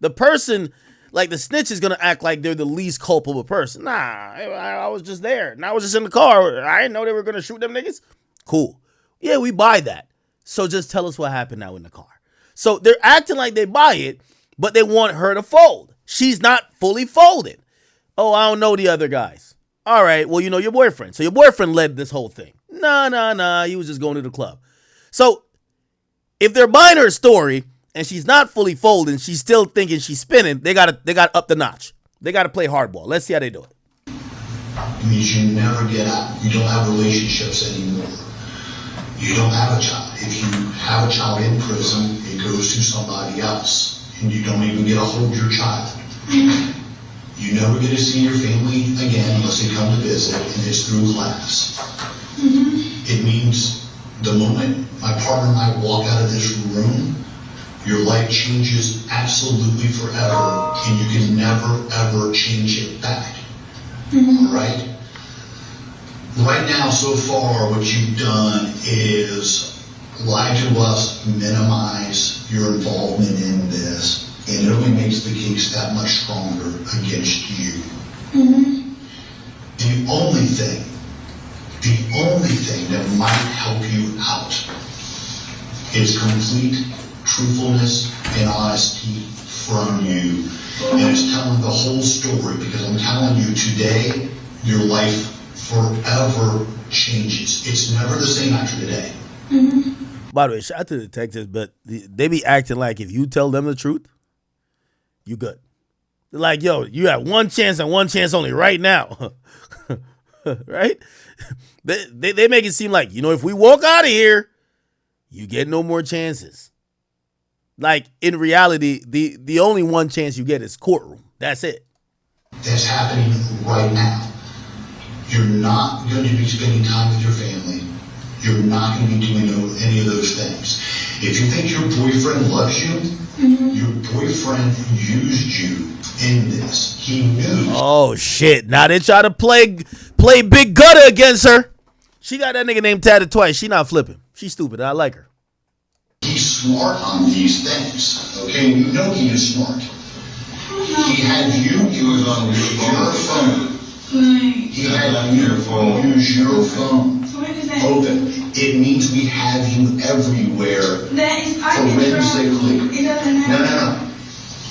the person, like the snitch, is gonna act like they're the least culpable person. Nah, I was just there. And I was just in the car. I didn't know they were gonna shoot them niggas. Cool. Yeah, we buy that. So just tell us what happened now in the car. So they're acting like they buy it, but they want her to fold. She's not fully folded. Oh, I don't know the other guys. All right, well, you know your boyfriend. So your boyfriend led this whole thing. Nah. He was just going to the club. So if they're buying her story and she's not fully folded, she's still thinking she's spinning, they got up the notch. They got to play hardball. Let's see how they do it. It means you never get out. You don't have relationships anymore. You don't have a child. If you have a child in prison, it goes to somebody else. And you don't even get to hold your child. You never get to see your family again unless they come to visit, and it's through class. It means the moment my partner and I walk out of this room, your life changes absolutely forever, and you can never, ever change it back. All right? Right now, so far, what you've done is lie to us, minimize your involvement in this, and it only makes the case that much stronger against you. The only thing that might help you out is complete truthfulness and honesty from you. And it's telling the whole story, because I'm telling you today, your life forever changes. It's never the same after today. By the way, shout out to the detectives, but they be acting like if you tell them the truth, you good. They're like, yo, you have one chance and one chance only right now. Right? They make it seem like, you know, if we walk out of here, you get no more chances. Like, in reality, the only one chance you get is courtroom. That's it. That's happening right now. You're not going to be spending time with your family. You're not going to be doing any of those things. If you think your boyfriend loves you, your boyfriend used you in this. He knew. Oh, shit. Now they try to play Big Gutter against her. She got that nigga name tatted twice. She not flipping. She's stupid. I like her. He's smart on these things. Okay? You know he is smart. He had you use on your phone. He had you use your phone. Open. It means we have you everywhere. Forensically. No.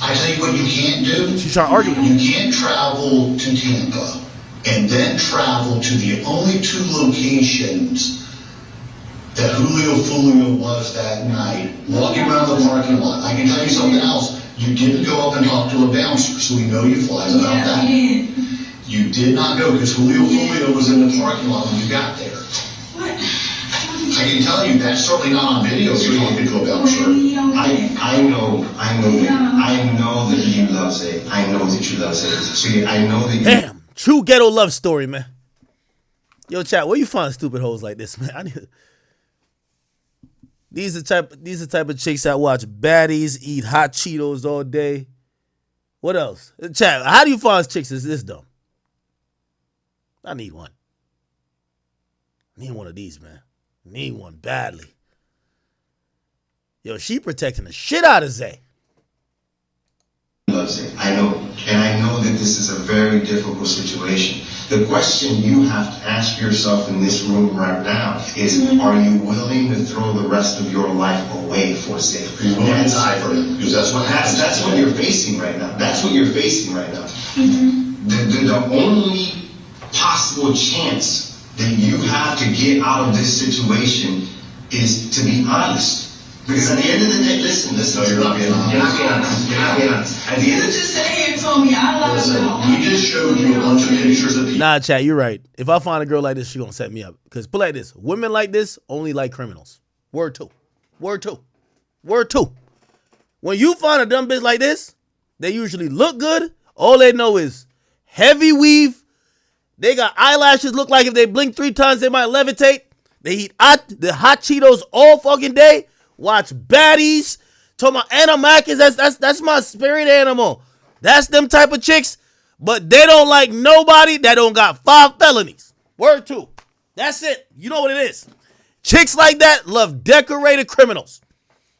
I tell you what you can't do. She's trying to argue with you. You can't travel to Tampa and then travel to the only two locations that Foolio was that night, walking around the parking lot. I can tell you something else. You didn't go up and talk to a bouncer, so we know you flies about that. You did not go because Foolio was in the parking lot when you got there. I can tell you that's certainly not on video. You're talking to a bouncer. I know that you love it. I know that you love it. See, I know that you. Damn, true ghetto love story, man. Yo, chat, where you find stupid hoes like this, man? These are the type of chicks that watch baddies eat hot Cheetos all day. What else? Chat, how do you find chicks that's this dumb? I need one. I need one of these, man. I need one badly. Yo, she protecting the shit out of Zay. loves it. I know. And I know that this is a very difficult situation. The question you have to ask yourself in this room right now is, are you willing to throw the rest of your life away for sake? Are you willing to die for him? Because that's what happens. That's what you're facing right now. That's what you're facing right now. The only possible chance that you have to get out of this situation is to be honest. Because at the end of the day, listen. No, you're not being honest. You're not being honest. You're not being honest. At the end of just sat here and told me I love Listen, we just showed you a bunch of pictures of people. Nah, chat, you're right. If I find a girl like this, she gonna set me up. Because put it like this, women like this only like criminals. Word two. Word two. Word two. When you find a dumb bitch like this, they usually look good. All they know is heavy weave. They got eyelashes look like if they blink 3 times, they might levitate. They eat the hot Cheetos all fucking day. Watch baddies. Talking about Animakis. That's my spirit animal. That's them type of chicks. But they don't like nobody that don't got 5 felonies. Word 2. That's it. You know what it is. Chicks like that love decorated criminals.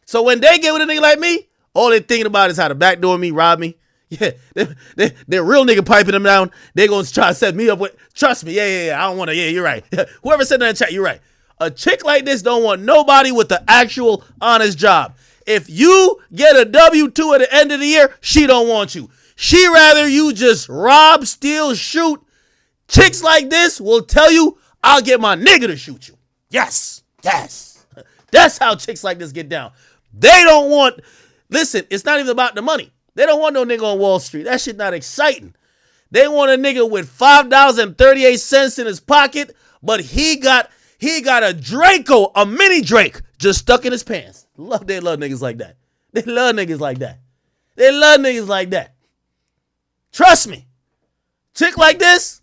So when they get with a nigga like me, all they thinking about is how to backdoor me, rob me. Yeah, they're real nigga piping them down. They gonna try to set me up with. Trust me, yeah. I don't want to. Yeah, you're right. Whoever said that in the chat, you're right. A chick like this don't want nobody with the actual honest job. If you get a W-2 at the end of the year, she don't want you. She rather you just rob, steal, shoot. Chicks like this will tell you, I'll get my nigga to shoot you. Yes. That's how chicks like this get down. They don't want. Listen, it's not even about the money. They don't want no nigga on Wall Street. That shit not exciting. They want a nigga with $5.38 in his pocket, but he got a Draco, a mini Drake, just stuck in his pants. They love niggas like that. They love niggas like that. They love niggas like that. Trust me. Chick like this,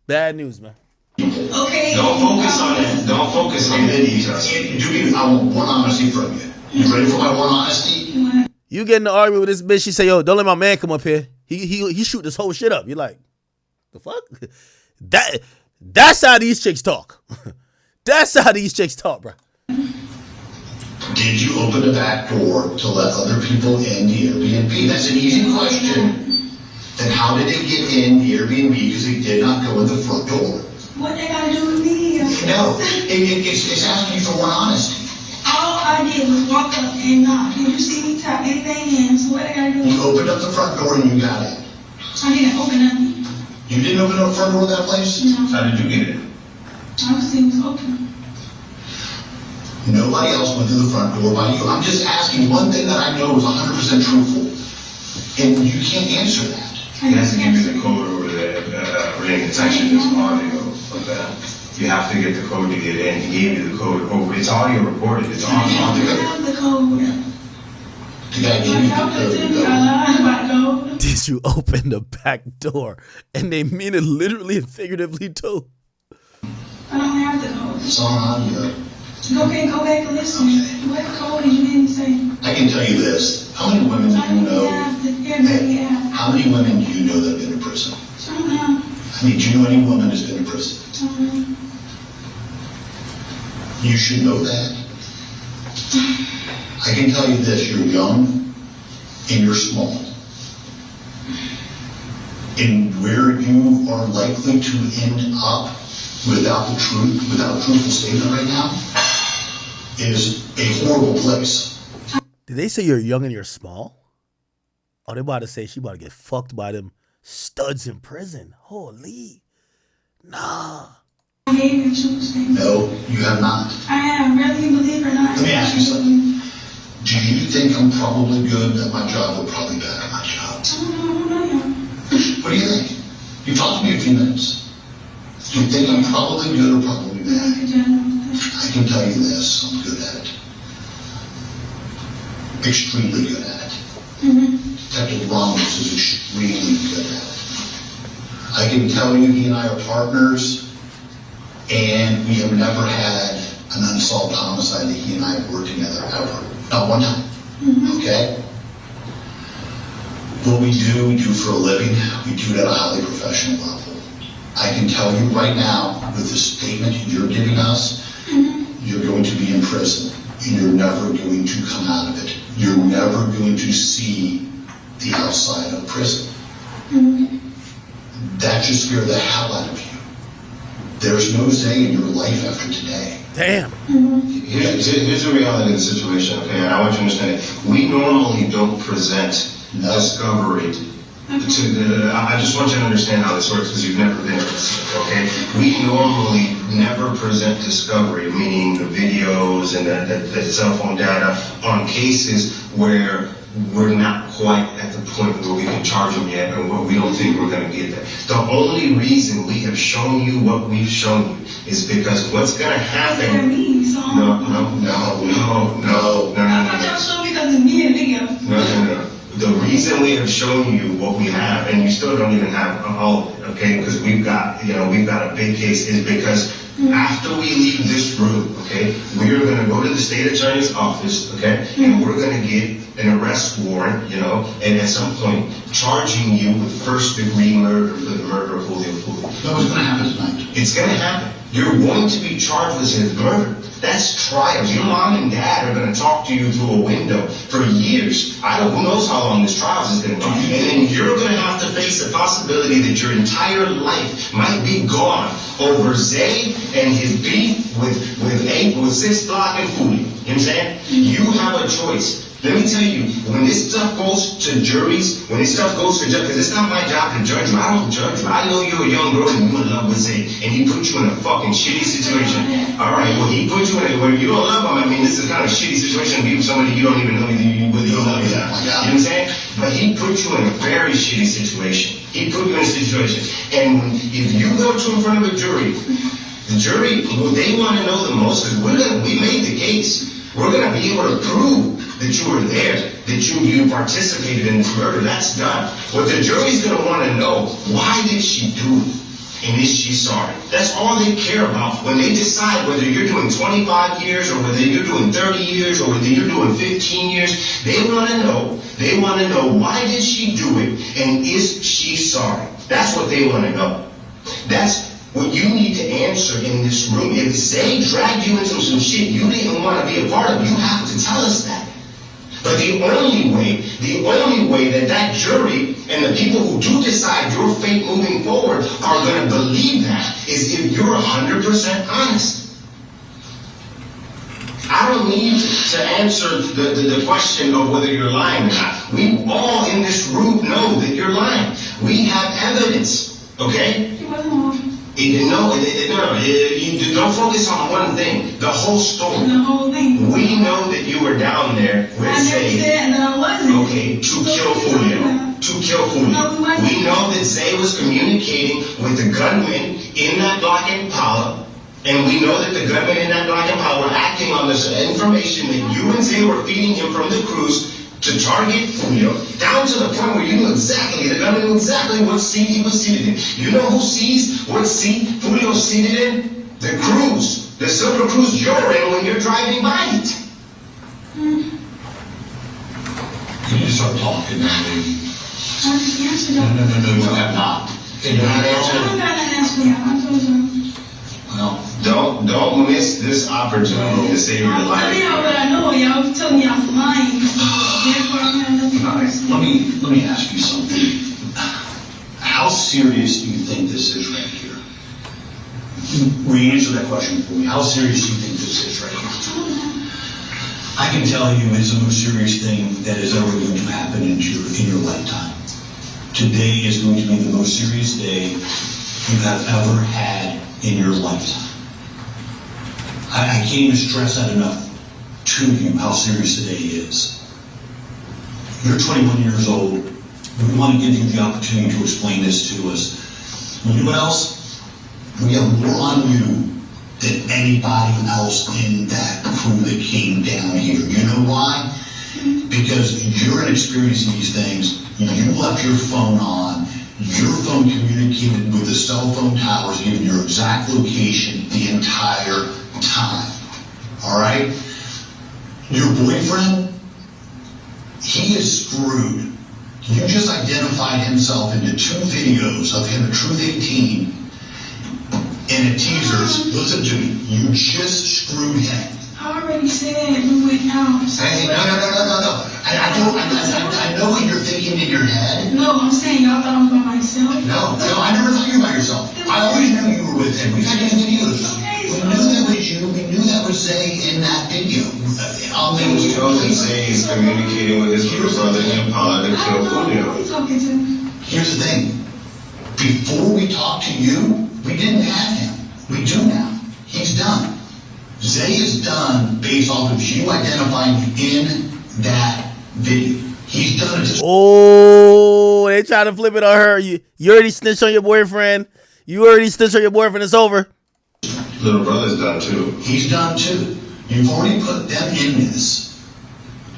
bad news, man. Okay. Don't focus on that. Don't focus on that. I want one honesty from you. You ready for my one honesty? You get in the argument with this bitch, she say, yo, don't let my man come up here. He shoot this whole shit up. You're like, the fuck? That's how these chicks talk. That's how these chicks talk, bro. Did you open the back door to let other people in the Airbnb? That's an easy question. Then how did they get in the Airbnb? Because they did not go in the front door. What they gotta do with me? No, it's asking you for one honesty. All I did was walk up and knock. Did you see me tap anything in? So what I gotta do? You opened up the front door and you got in. I didn't open nothing. You didn't open up the front door of that place? No. How did you get in? Obviously it was open. Nobody else went through the front door by you. I'm just asking one thing that I know is 100% truthful. And you can't answer that. He has to give you the code over there, ring detection is audio of that. You have to get the code to get in. He gave you the code over. It's audio recorded. It's on I have the code. The guy gave you the code. Did you open the back door? And they mean it literally and figuratively too. I don't have the code. It's on audio. Go back and listen. What code did you didn't say? I can tell you this. How many women do you know? How many women do you know that have been in prison? I don't know. I mean, do you know any woman that's been in prison? You should know that. I can tell you this, you're young and you're small. And where you are likely to end up without the truth, without a truthful statement right now, is a horrible place. Did they say you're young and you're small? Oh, they about to say she about to get fucked by them studs in prison. Holy. Nah. I gave you a truthful statement. No, you have not. I have, whether you believe or not. Let me ask you something. Do you think I'm probably good at my job or probably bad at my job? I don't know. What do you think? You talked to me a few minutes. Do you think I'm probably good or probably bad? I can tell you this, I'm good at it. Extremely good at it. Detective Ramos is extremely good at it. I can tell you he and I are partners, and we have never had an unsolved homicide that he and I have worked together ever. Not one time. Okay? What we do for a living, we do it at a highly professional level. I can tell you right now, with the statement you're giving us, you're going to be in prison, and you're never going to come out of it. You're never going to see the outside of prison. That should scare the hell out of you. There's no Zay in your life after today. Damn. Here's the reality of the situation, okay? And I want you to understand it. We normally don't present discovery I just want you to understand how this works because you've never been arrested, okay? We normally never present discovery, meaning the videos and the cell phone data on cases where we're not quite at the point where we can charge them yet, or where we don't think we're going to get there. The only reason we have shown you what we've shown you is because what's going to happen. No. The reason we have shown you what we have, and you still don't even have all of it, okay? Because we've got a big case, is because after we leave this room, okay, we are going to go to the state attorney's office, okay, and we're going to get an arrest warrant, and at some point charging you with first-degree murder for the murder of Foolio. No, it's going to happen tonight. It's going to happen. You're going to be charged with his murder. That's trials. Your mom and dad are going to talk to you through a window for years. Who knows how long this trial is going to be. And then you're going to have to face the possibility that your entire life might be gone over Zay and his beef with 6 Block and Foolio. You know what I'm saying? You have a choice. Let me tell you, when this stuff goes to juries, because it's not my job to judge you. I don't judge you. I know you're a young girl and you're in love with Zay, and he put you in a fucking shitty situation. All right, well, he put you in where you don't love him. I mean, this is kind of a shitty situation to be with somebody you don't even know whether you love him. You know what I'm saying? But he put you in a very shitty situation. He put you in a situation. And if you go in front of a jury, the jury, what they want to know the most is we made the case. We're going to be able to prove that you were there, that you participated in this murder. That's done. What the jury's going to want to know, why did she do it? And is she sorry? That's all they care about when they decide whether you're doing 25 years or whether you're doing 30 years or whether you're doing 15 years. They want to know why did she do it and is she sorry? That's what they want to know. That's what you need to answer in this room. If Zay dragged you into some shit you didn't want to be a part of, you have to tell us that. But the only way that jury and the people who do decide your fate moving forward are going to believe that is if you're 100% honest. I don't need to answer the question of whether you're lying or not. We all in this room know that you're lying. We have evidence, okay? No, you don't focus on one thing. The whole story. The whole thing. We know that you were down there with Zay. Okay, to kill Foolio. We know that Zay was communicating with the gunmen in that Black Impala, and we know that the gunmen in that Black Impala were acting on this information that you and Zay were feeding him from the cruise to target Foolio, down to the point where the gunman knew exactly what seat he was seated in. You know who sees what seat Foolio's seated in? The cruise. The silver cruise you're in when you're driving by it. Can you start talking now, lady? I just answered No, that. you have not. Can you not answer? I'm not gonna answer that. I told you. Well, Don't miss this opportunity to save your I'm life. telling y'all what I know. Y'all tell me I'm lying. Therefore, I'm not nothing all right, let me ask you something. How serious do you think this is right here? Will you answer that question for me? How serious do you think this is right here? I can tell you it's the most serious thing that is ever going to happen in your lifetime. Today is going to be the most serious day you have ever had in your lifetime. I can't even stress that enough to you, how serious today is. You're 21 years old. We want to give you the opportunity to explain this to us. You know what else? We have more on you than anybody else in that crew that came down here. You know why? Because you're inexperienced in these things. You left your phone on. Your phone communicated with the cell phone towers, giving your exact location the entire time. All right? Your boyfriend, he is screwed. You just identified himself into 2 videos of him at Truth 18 and at teasers. Listen to me. You just screwed him. I already said you went out. Hey, no. I know what you're thinking in your head. No, I'm saying y'all thought I was by myself. No, I never thought you were by yourself. I always knew you were with him. We've had videos. We knew that was you. We knew that was Zay in that video. We know that Zay is communicating with his brother Impala to kill Foolio. Who are you talking to? Here's the thing. Before we talked to you, we didn't have him. We do now. He's done. Zay is done based off of you identifying in that video. He's done it. Oh, they trying to flip it on her. You already snitched on your boyfriend. You already snitched on your boyfriend. It's over. Little brother's done too. He's done too. You've already put them in this.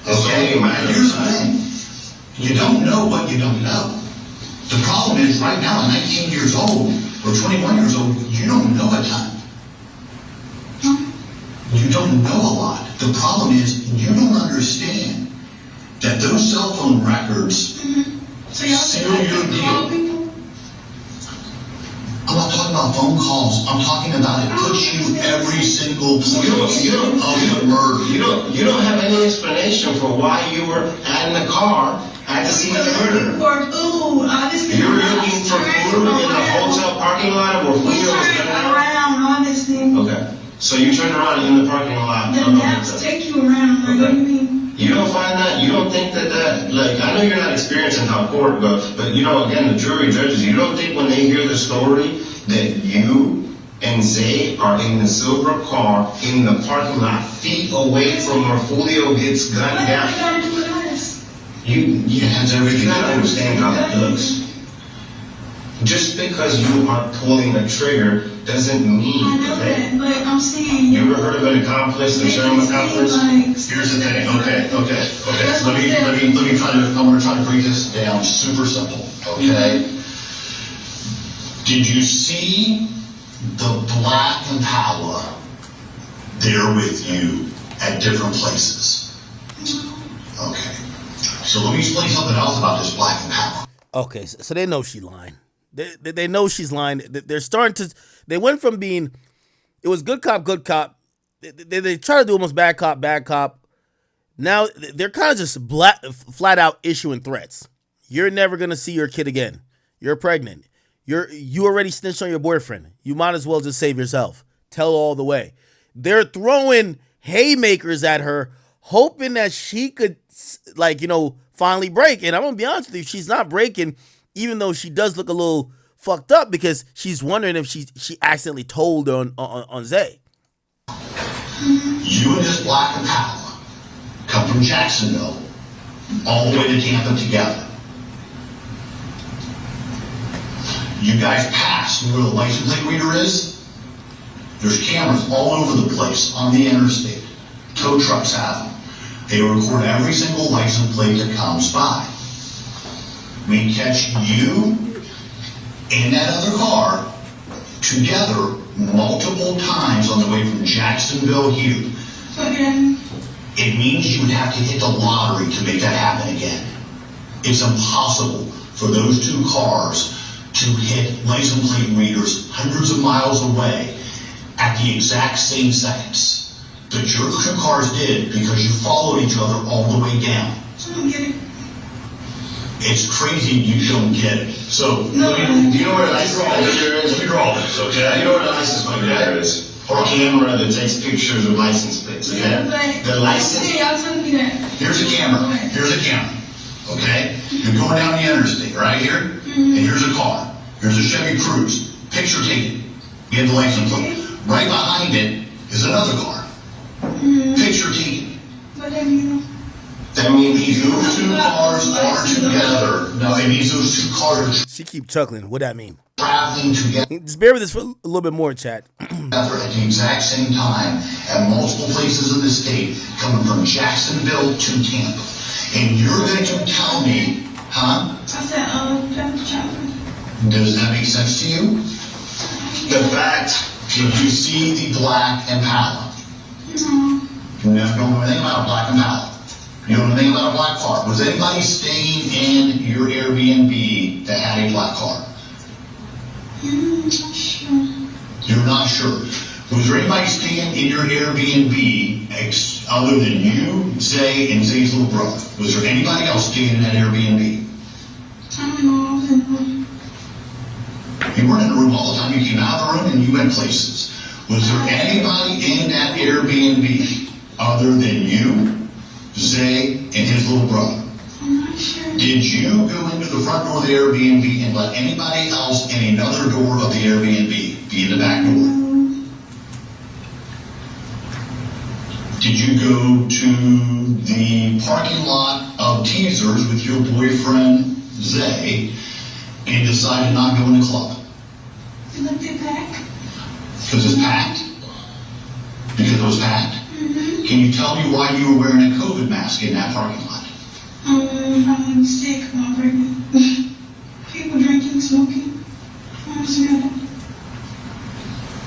Okay? Okay, Here's the thing. You don't know what you don't know. The problem is right now, at 19 years old or 21 years old, you don't know a ton. You don't know a lot. The problem is you don't understand that those cell phone records So y'all seal your deal. I'm not talking about phone calls. I'm talking about it puts you every single place of the murder. You don't have any explanation for why you were in the car at the scene of the murder. For food, obviously. You were looking for food in the hotel parking lot where We Foolio was turned getting out? around, obviously. Okay. So you turned around in the parking lot. The maps take you around. Like, what do you mean? You don't find that? You don't think that, like, I know you're not experiencing how court goes, but you know, again, the jury judges, you don't think when they hear the story that you and Zay are in the silver car in the parking lot, feet away from where Foolio gets gunned What down? gotta do with us? You have everything to understand how that looks. Just because you are pulling a trigger doesn't mean, I know okay? that, but I'm saying. You ever heard of an accomplice, a sham accomplice? Here's the thing. Okay. I'm gonna try to break this down super simple. Okay. Did you see the black Impala there with you at different places? Okay. So let me explain something else about this black Impala. Okay, so they know she's lying. They know she's lying. They're starting to. They went from being, it was good cop, good cop. They try to do almost bad cop, bad cop. Now they're kind of just flat out issuing threats. You're never gonna see your kid again. You're pregnant. You already snitched on your boyfriend. You might as well just save yourself. Tell all the way. They're throwing haymakers at her, hoping that she could, like, you know, finally break. And I'm gonna be honest with you, she's not breaking, even though she does look a little fucked up because she's wondering if she accidentally told on Zay. You and this black Impala come from Jacksonville all the way to Tampa together. You guys pass where the license plate reader is. There's cameras all over the place on the interstate. Tow trucks have them. They record every single license plate that comes by. We catch you and that other car together multiple times on the way from Jacksonville here. Okay. It means you would have to hit the lottery to make that happen again. It's impossible for those two cars to hit license plate readers hundreds of miles away at the exact same seconds. But your two cars did because you followed each other all the way down. I don't get it. It's crazy you don't get it. So, do you know where the license plate reader is? Let me draw this, okay? You know where the license plate reader is? Or a camera that takes pictures of license plates, okay? Yeah, The license... y'all telling me that. Here's a camera. Here's a camera. Okay? You're going down the interstate right here, and here's a car. Here's a Chevy Cruze. Picture taken. You have the license plate. Right behind it is another car. Picture taken. What that mean? That means Those two cars are together. No, it means those two cars are She keep chuckling. What that mean? traveling together Just bear with this for a little bit more, chat. at the exact same time at multiple places in the state, coming from Jacksonville to Tampa. And you're going to tell me, huh? I said, that's chocolate. Does that make sense to you? The fact, did you see the black Impala? No. You don't know anything about a black Impala. You don't know anything about a black car. Was anybody staying in your Airbnb that had a black car? I'm not sure. You're not sure. Was there anybody staying in your Airbnb other than you, Zay, and Zay's little brother? Was there anybody else staying in that Airbnb? I don't know. I was in the room. You weren't in the room all the time. You came out of the room and you went places. Was there anybody in that Airbnb other than you, Zay, and his little brother? I'm not sure. Did you go into the front door of the Airbnb and let anybody else in another door of the Airbnb be in the back door? No. Did you go to the parking lot of Teasers with your boyfriend, Zay, and decide to not go in the club? I looked it back. Because it's packed? Because it was packed? Mm-hmm. Can you tell me why you were wearing a COVID mask in that parking lot? I'm sick. I'm pregnant. People drinking, smoking. I'm scared.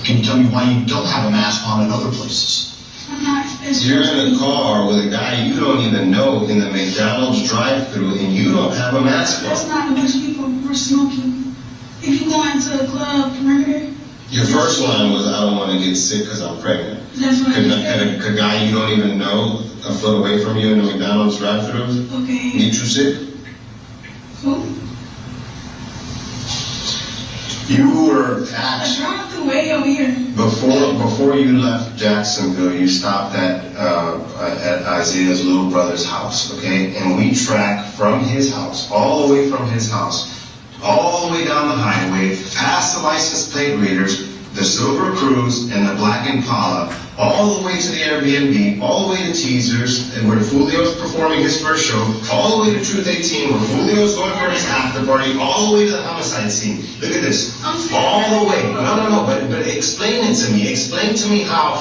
Can you tell me why you don't have a mask on in other places? I'm not. You're in a car with a guy you don't even know in the McDonald's drive-thru and you don't have a mask on. That's not a bunch of people were smoking. If you go into a club, perimeter. Your first line was, I don't want to get sick because I'm pregnant. That's what Could I said. a guy you don't even know a foot away from you in the McDonald's drive-thru Okay. get you sick? Who? You were I dropped the way over here. before you left Jacksonville, you stopped at Isaiah's little brother's house, okay? And we tracked from his house, all the way from his house, all the way down the highway, past the license plate readers, the Silver Cruise, and the Black Impala, all the way to the Airbnb, all the way to Teasers, and where Foolio's performing his first show, all the way to Truth 18, where Foolio's going for his after party, all the way to the homicide scene. Look at this. All the way. No, but explain it to me. Explain to me how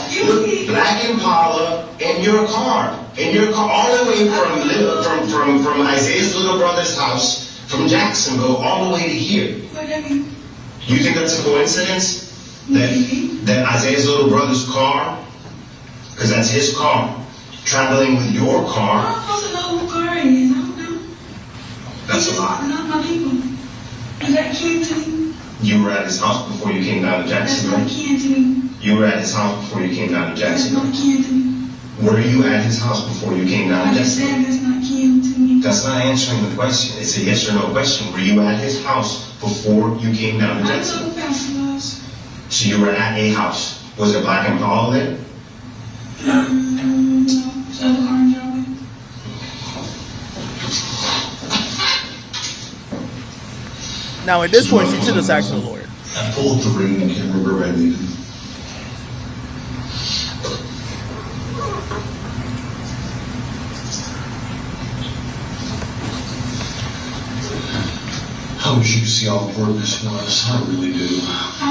Black Impala in your car, all the way from Isaiah's little brother's house, from Jacksonville, all the way to here. You think that's a coincidence? That Isaiah's little brother's car, because that's his car, traveling with your car. I'm supposed to know who car it is. I don't know. That's a lot. Not my people. Is that kin to me? You were at his house before you came down to That's Jacksonville. not kin to me. You were at his house before you came down to That's Jacksonville. not kin to me. Were you at his house before you came down I to just Jacksonville? said that's not kin to me. That's not answering the question. It's a yes or no question. Were you at his house before you came down to I know Jacksonville? who Pastor was. So you were at a house. Was it Black Impala there? No. So the car driving. Now, at this point, she should have asked the lawyer. I pulled the ring. I can't remember where I leave it. I wish you could see how important this was. I really do. I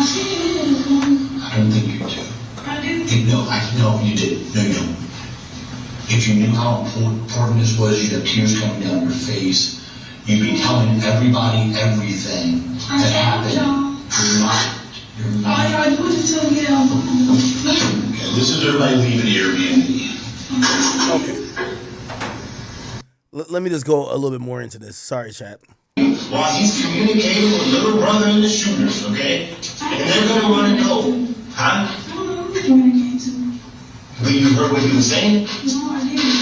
see it this morning. I don't think you do. I do. No, you didn't. No, you don't. If you knew how important this was, you'd have tears coming down your face. You'd be telling everybody everything that happened. You're not. All y'all do is tell me that. Okay, this is everybody leaving the Airbnb. Okay. Let me just go a little bit more into this. Sorry, chat. While he's communicating with little brother and the shooters, okay? And they're going to want to know, huh? I don't know who communicating to me. But you heard what he was saying? No, I didn't.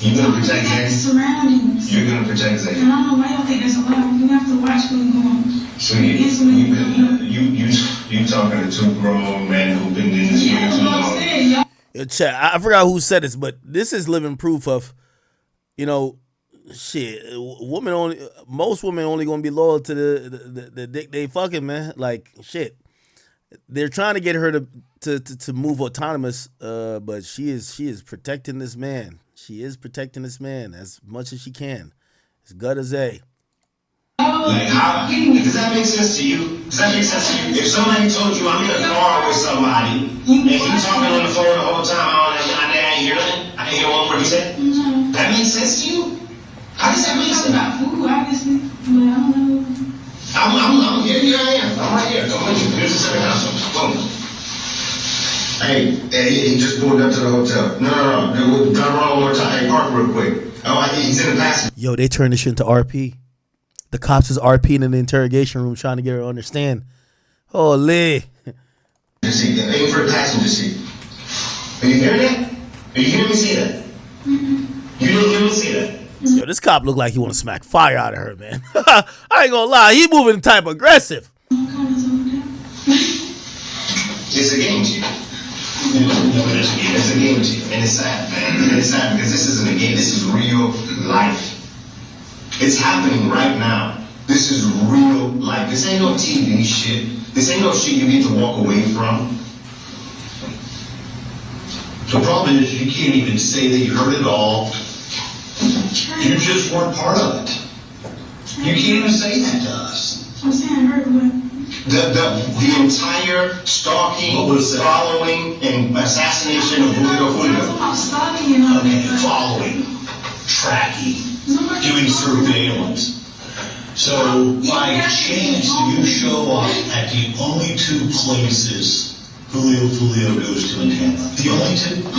You're going to protect Zay? Surroundings. You're going to protect Zay? And I don't know why y'all think that's allowed. You have to watch what's going on. So you talking to two grown men who've been in this Yeah, game that's too what I'm long. saying. Y'all Yo, chat, I forgot who said this, but this is living proof of, shit. Most women only gonna be loyal to the dick they fucking, man. Like shit. They're trying to get her to move autonomous, but she is protecting this man. She is protecting this man as much as she can. As good as a. Like, how, does that make sense to you? Does that make sense to you? If somebody told you I'm in a car with somebody, and he's talking on the phone the whole time, I didn't hear nothing. I didn't hear one word he said. no. That makes sense to you? How does that make sense? About food, obviously. But I don't know. I'm here. Here I am. I'm right here. Come with you. Here's the second house. Boom. Hey, he just pulled up to the hotel. No. Drive around one more time. Hey, park real quick. Oh, he's in the passenger. Yo, they turned this shit into RP. The cops is RPing in the interrogation room trying to get her to understand. Holy. Seat. Aim for the passenger seat. Are you hearing that? You hear me say that? You didn't hear me say that? Yo, this cop look like he want to smack fire out of her, man. I ain't gonna lie, he moving type aggressive. It's a game, Chief. It's a game, Chief. And it's sad, man. And it's sad because this isn't a game. This is real life. It's happening right now. This is real life. This ain't no TV shit. This ain't no shit you need to walk away from. The problem is you can't even say that you heard it all. You just weren't part of it. You can't even say that to us. I'm saying I heard what? The entire stalking, following, and assassination of Foolio. I'm stalking and all Okay, that. following, tracking, doing surveillance. So by chance you show up at the only two places Foolio goes to in Tampa. The only two? The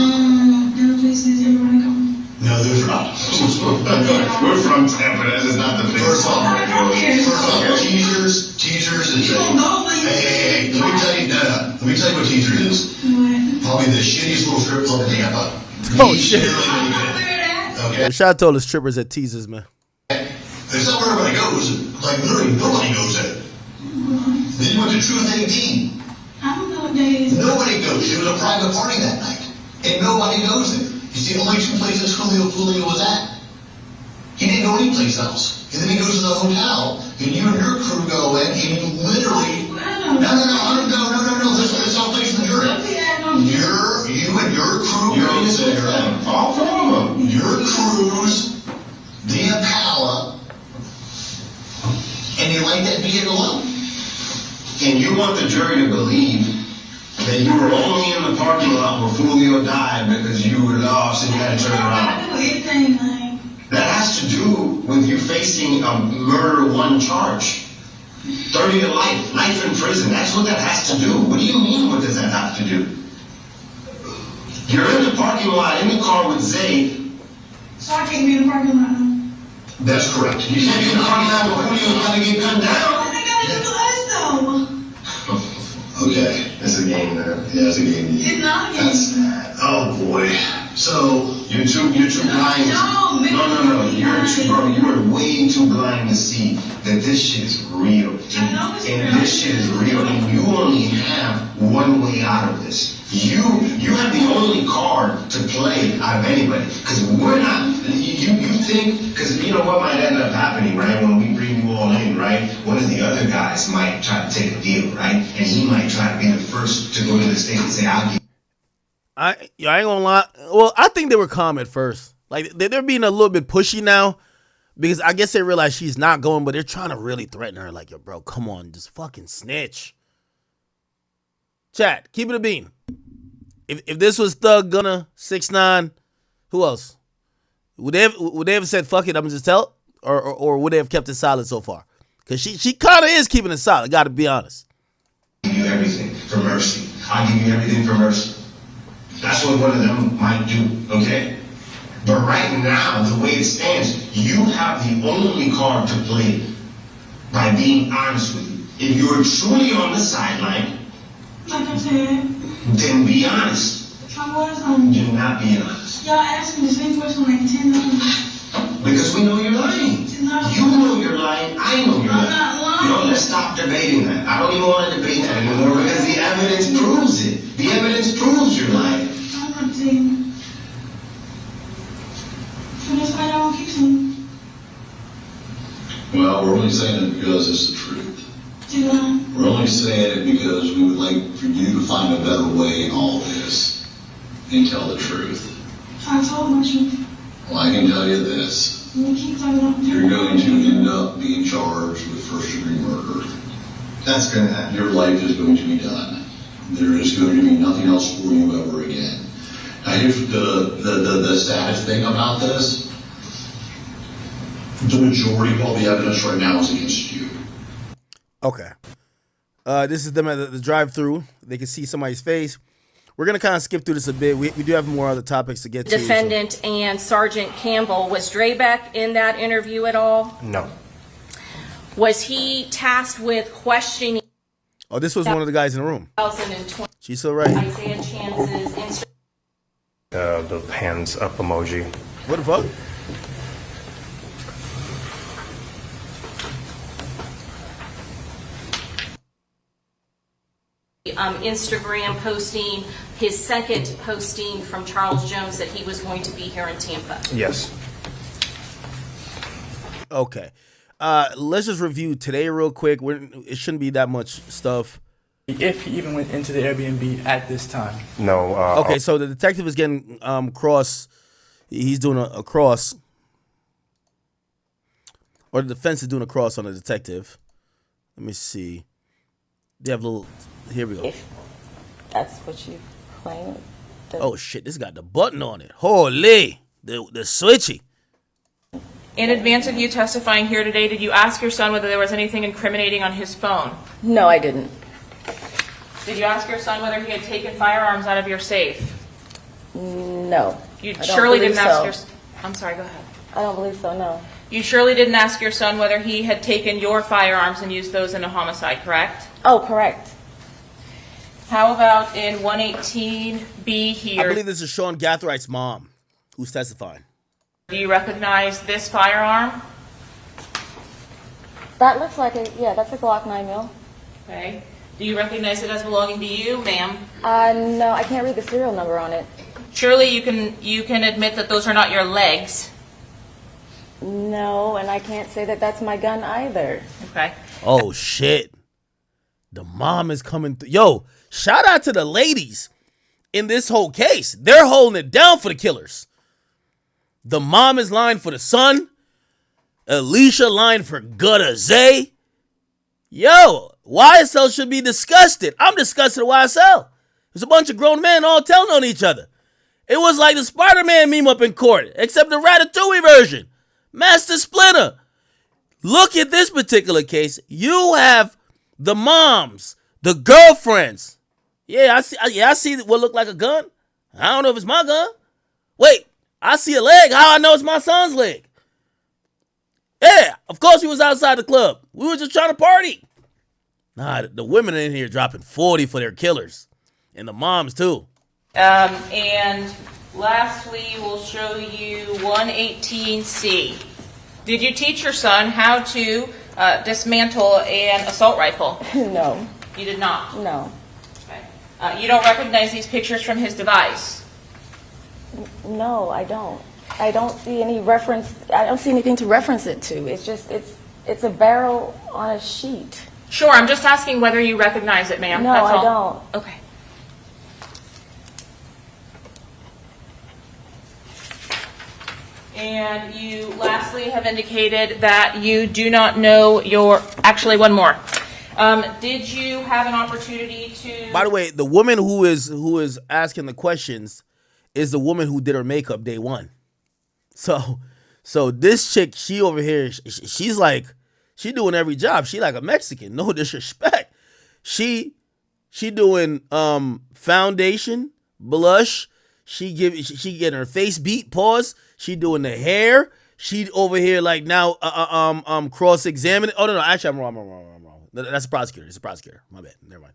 other places everybody go. No, there's not. We're from Tampa. That is not the place. First off, teasers is hey, let me tell you, let me tell you what teasers is. Probably the shittiest little strip club in Tampa. Oh, shit. Okay. Shout out to all the strippers at Teasers, man. It's not where everybody goes. Like, literally, nobody goes there. Then you went to Truth 18. I don't know what day it is. Nobody goes. It was a private party that night. And nobody goes there. You see, only two places Foolio was at. He didn't go anyplace else. And then he goes to the hotel, and you and your crew go in, and you literally... No. This all plays in the jury. You and your crew go there. All four of them. Your crew's the Impala, and you like that vehicle up. And you want the jury to believe that you were only in the parking lot where Foolio died because you were lost and you had to turn around. That has to do with you facing a murder one charge. 30 to life in prison. That's what that has to do. What do you mean, what does that have to do? You're in the parking lot in the car with Zay. So I can't be in the parking lot now. That's correct. You can't be in the parking lot where Foolio's about to get gunned down. What they gotta do to us though? Okay. It's a game, man. Yeah, it's a game. It's not a game. Oh boy. So you're too blind. No. You are way too blind to see that this shit is real. And this shit is real. And you only have one way out of this. You have the only card to play out of anybody. Because we're not. You think, because you know what might end up happening, right? When we bring you all in, right? One of the other guys might try to take a deal, right? And he might try to be the first to go to the state and say, I'll give. I ain't gonna lie. Well, I think they were calm at first. Like, they're being a little bit pushy now because I guess they realize she's not going, but they're trying to really threaten her. Like, yo, bro, come on, just fucking snitch. Chat, keep it a bean. If this was Thug, Gunna, 6ix9ine, who else? Would they have said, fuck it, I'm gonna just tell it? Or would they have kept it silent so far? Because she kind of is keeping it silent, gotta be honest. I'll give you everything for mercy. I'll give you everything for mercy. That's what one of them might do, okay? But right now, the way it stands, you have the only card to play by being honest with you. If you're truly on the sideline, Like I said, then be honest. I was Do not be honest. Y'all asked me the same question like 10 times. Because we know you're lying. You know you're lying. I know you're lying. I'm not lying. No, let's stop debating that. I don't even want to debate that anymore because the evidence proves it. The evidence proves you're lying. I'm not saying. So that's why y'all keep saying. Well, we're only saying it because it's the truth. Yeah. We're only saying it because we would like for you to find a better way in all this and tell the truth. I told my truth. Well, I can tell you this. You keep talking about You're going to end up being charged with first-degree murder. That's going to happen. Your life is going to be done. There is going to be nothing else for you ever again. Now, here's the saddest thing about this. The majority of all the evidence right now is against you. Okay. This is them at the drive-thru. They can see somebody's face. We're going to kind of skip through this a bit. We do have more other topics to get to. Defendant and Sergeant Campbell, was Drebeck in that interview at all? No. Was he tasked with questioning? Oh, this was one of the guys in the room. 2020. She's so right. Isaiah Chance's The hands up emoji. What the fuck? Instagram posting, his second posting from Charles Jones that he was going to be here in Tampa. Yes. Okay. Let's just review today real quick. It shouldn't be that much stuff. If he even went into the Airbnb at this time. No. Okay, so the detective is getting cross. He's doing a cross. Or the defense is doing a cross on the detective. Let me see. They have a little. Here we go. If that's what you claim. Oh shit! This got the button on it. Holy, the switchy. In advance of you testifying here today, did you ask your son whether there was anything incriminating on his phone? No, I didn't. Did you ask your son whether he had taken firearms out of your safe? No. You surely didn't ask your. I'm sorry. Go ahead. I don't believe so. No. You surely didn't ask your son whether he had taken your firearms and used those in a homicide, correct? Oh, correct. How about in 118B here? I believe this is Sean Gathrights' mom who's testifying. Do you recognize this firearm? That looks like it. Yeah, that's a Glock 9mm. Okay. Do you recognize it as belonging to you, ma'am? No, I can't read the serial number on it. Surely you can admit that those are not your legs. No, and I can't say that that's my gun either. Okay. Oh shit. The mom is coming through. Yo, shout out to the ladies in this whole case. They're holding it down for the killers. The mom is lying for the son. Alicia lying for Gutter Zay. Yo, YSL should be disgusted. I'm disgusted at YSL. There's a bunch of grown men all telling on each other. It was like the Spider-Man meme up in court, except the Ratatouille version. Master Splinter. Look at this particular case. You have the moms, the girlfriends. I see what looked like a gun. I don't know if it's my gun. Wait, I see a leg. How I know it's my son's leg? Yeah, of course we was outside the club. We were just trying to party. Nah, the women in here dropping 40 for their killers. And the moms too. And lastly, we'll show you 118C. Did you teach your son how to dismantle an assault rifle? No. You did not? No. Okay. You don't recognize these pictures from his device? No, I don't. I don't see any reference. I don't see anything to reference it to. It's just, it's a barrel on a sheet. Sure, I'm just asking whether you recognize it, ma'am. No, That's all. I don't. Okay. And you lastly have indicated that you do not know your, actually one more. Did you have an opportunity to... By the way, the woman who is asking the questions is the woman who did her makeup day one. So this chick, she over here, she's like, she doing every job. She like a Mexican, no disrespect. She doing foundation, blush. She getting her face beat, pause. She doing the hair. She over here like now cross-examining. Oh no, actually I'm wrong. No, that's a prosecutor. It's a prosecutor. My bad. Never mind.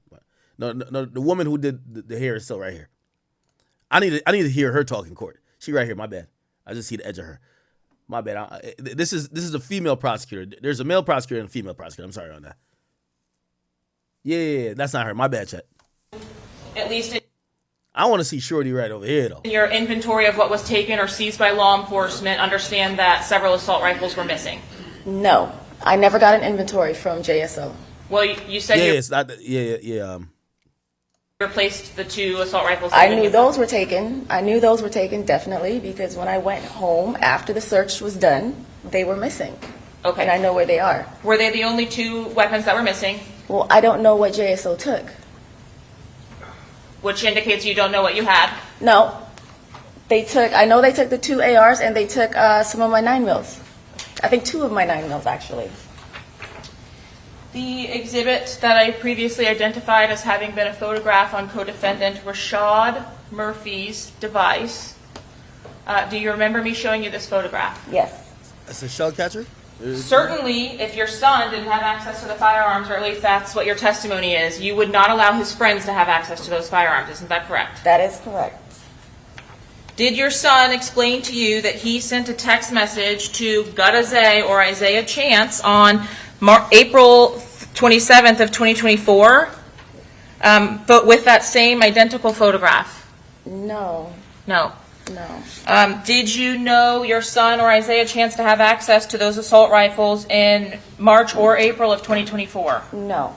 No, the woman who did the hair is still right here. I need to hear her talk in court. She right here. My bad. I just see the edge of her. My bad. This is a female prosecutor. There's a male prosecutor and a female prosecutor. I'm sorry on that. Yeah, that's not her. My bad, Chet. At least I want to see Shorty right over here, though. in your inventory of what was taken or seized by law enforcement, understand that several assault rifles were missing? No, I never got an inventory from JSO. Well, you said Yeah, you it's not. Yeah. replaced the two assault rifles. I knew those were taken. Definitely, because when I went home after the search was done, they were missing. Okay. And I know where they are. Were they the only two weapons that were missing? Well, I don't know what JSO took. Which indicates you don't know what you had. No. I know they took the 2 ARs and they took some of my 9mm. I think 2 of my 9mm, actually. The exhibit that I previously identified as having been a photograph on co-defendant Rashad Murphy's device. Do you remember me showing you this photograph? Yes. That's a shell catcher? Certainly, if your son didn't have access to the firearms, or at least that's what your testimony is, you would not allow his friends to have access to those firearms. Isn't that correct? That is correct. Did your son explain to you that he sent a text message to Gadaze or Isaiah Chance on April 27th of 2024, but with that same identical photograph? No. No. No. Did you know your son or Isaiah Chance to have access to those assault rifles in March or April of 2024? No.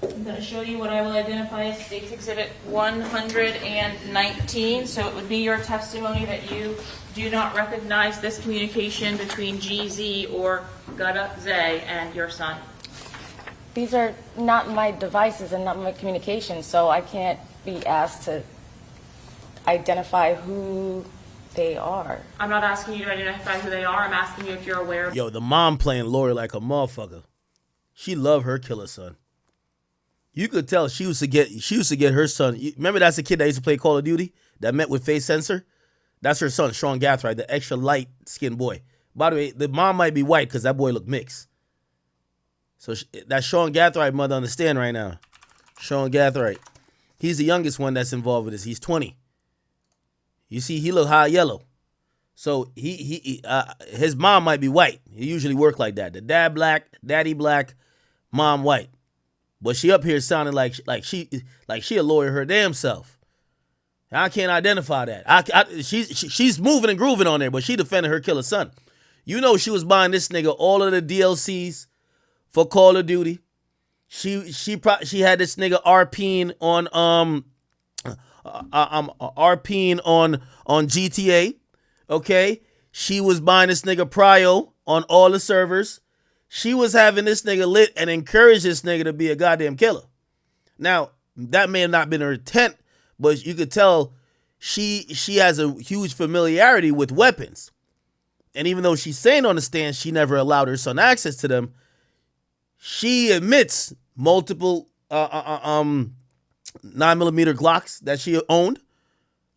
I'm going to show you what I will identify as State's Exhibit 119. So it would be your testimony that you do not recognize this communication between GZ or Gadaze and your son. These are not my devices and not my communication, so I can't be asked to identify who they are. I'm not asking you to identify who they are. I'm asking you if you're aware. Yo, the mom playing lawyer like a motherfucker. She loved her killer son. You could tell she used to get her son. Remember, that's the kid that used to play Call of Duty that met with face sensor? That's her son, Sean Gathright, the extra light skinned boy. By the way, the mom might be white because that boy looked mixed. So that's Sean Gathright, mother, understand right now. Sean Gathright. He's the youngest one that's involved with this. He's 20. You see, he look high yellow. So his mom might be white. He usually work like that. The dad black, daddy black, mom white. But she up here sounding like she a lawyer her damn self. I can't identify that. She's moving and grooving on there, but she defended her killer son. You know she was buying this nigga all of the DLCs for Call of Duty. She had this nigga RPing on GTA. Okay, she was buying this nigga Prio on all the servers. She was having this nigga lit and encouraged this nigga to be a goddamn killer. Now, that may have not been her intent, but you could tell she has a huge familiarity with weapons. And even though she's saying on the stand she never allowed her son access to them, she admits multiple 9mm Glocks that she owned,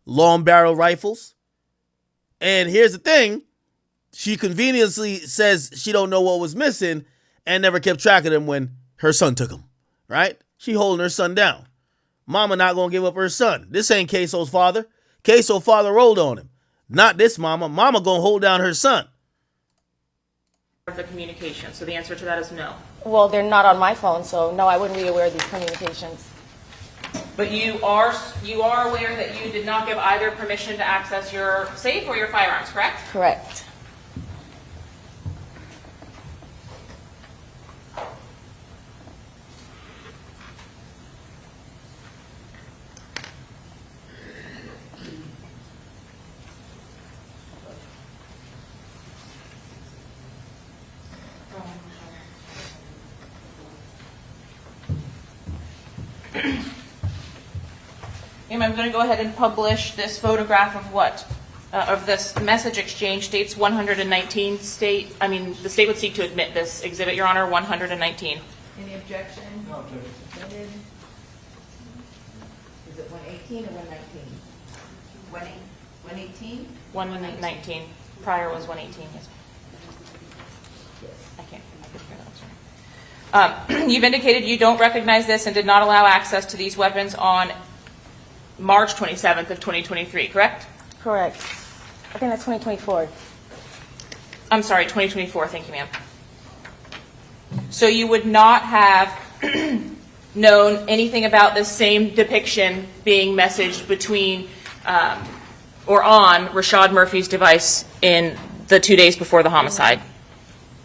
long barrel rifles. And here's the thing. She conveniently says she don't know what was missing and never kept track of them when her son took them, right? She holding her son down. Mama not going to give up her son. This ain't Queso's father. Queso's father rolled on him. Not this mama. Mama going to hold down her son. The communication. So the answer to that is no. Well, they're not on my phone, so no, I wouldn't be aware of these communications. But you are aware that you did not give either permission to access your safe or your firearms, correct? Correct. I'm going to go ahead and publish this photograph of what? Of this message exchange. States 119. The state would seek to admit this exhibit, Your Honor, 119. Any objection? No objection. Is it 118 or 119? 118? 119. Prior was 118, yes. I couldn't hear that, sorry. You've indicated you don't recognize this and did not allow access to these weapons on March 27th of 2023, correct? Correct. I think that's 2024. I'm sorry, 2024. Thank you, ma'am. So you would not have known anything about this same depiction being messaged between or on Rashad Murphy's device in the 2 days before the homicide.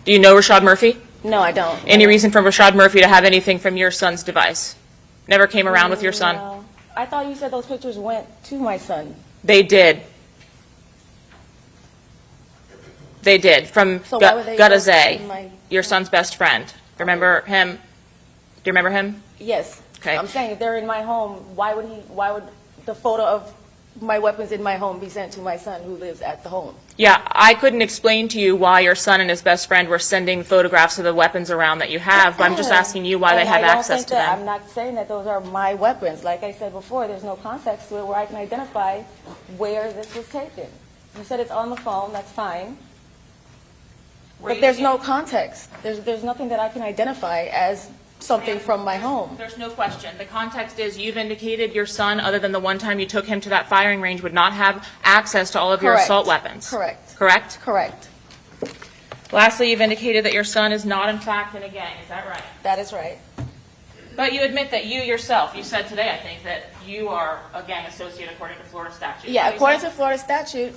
Do you know Rashad Murphy? No, I don't. Any reason for Rashad Murphy to have anything from your son's device? Never came around with your son? No. I thought you said those pictures went to my son. They did. They did. From So why would they go to Gadaze, my- your son's best friend. Remember him? Do you remember him? Yes. Okay. I'm saying if they're in my home, why would the photo of my weapons in my home be sent to my son who lives at the home? Yeah, I couldn't explain to you why your son and his best friend were sending photographs of the weapons around that you have, but I'm just asking you why they have access to them. I'm not saying that those are my weapons. Like I said before, there's no context to it where I can identify where this was taken. You said it's on the phone, that's fine. But there's no context. There's nothing that I can identify as something from my home. There's no question. The context is you've indicated your son, other than the one time you took him to that firing range, would not have access to all of your Correct. assault weapons. Correct. Correct? Correct. Lastly, you've indicated that your son is not in fact in a gang. Is that right? That is right. But you admit that you yourself, you said today, I think, that you are a gang associate according to Florida statute. Yeah, according to Florida statute.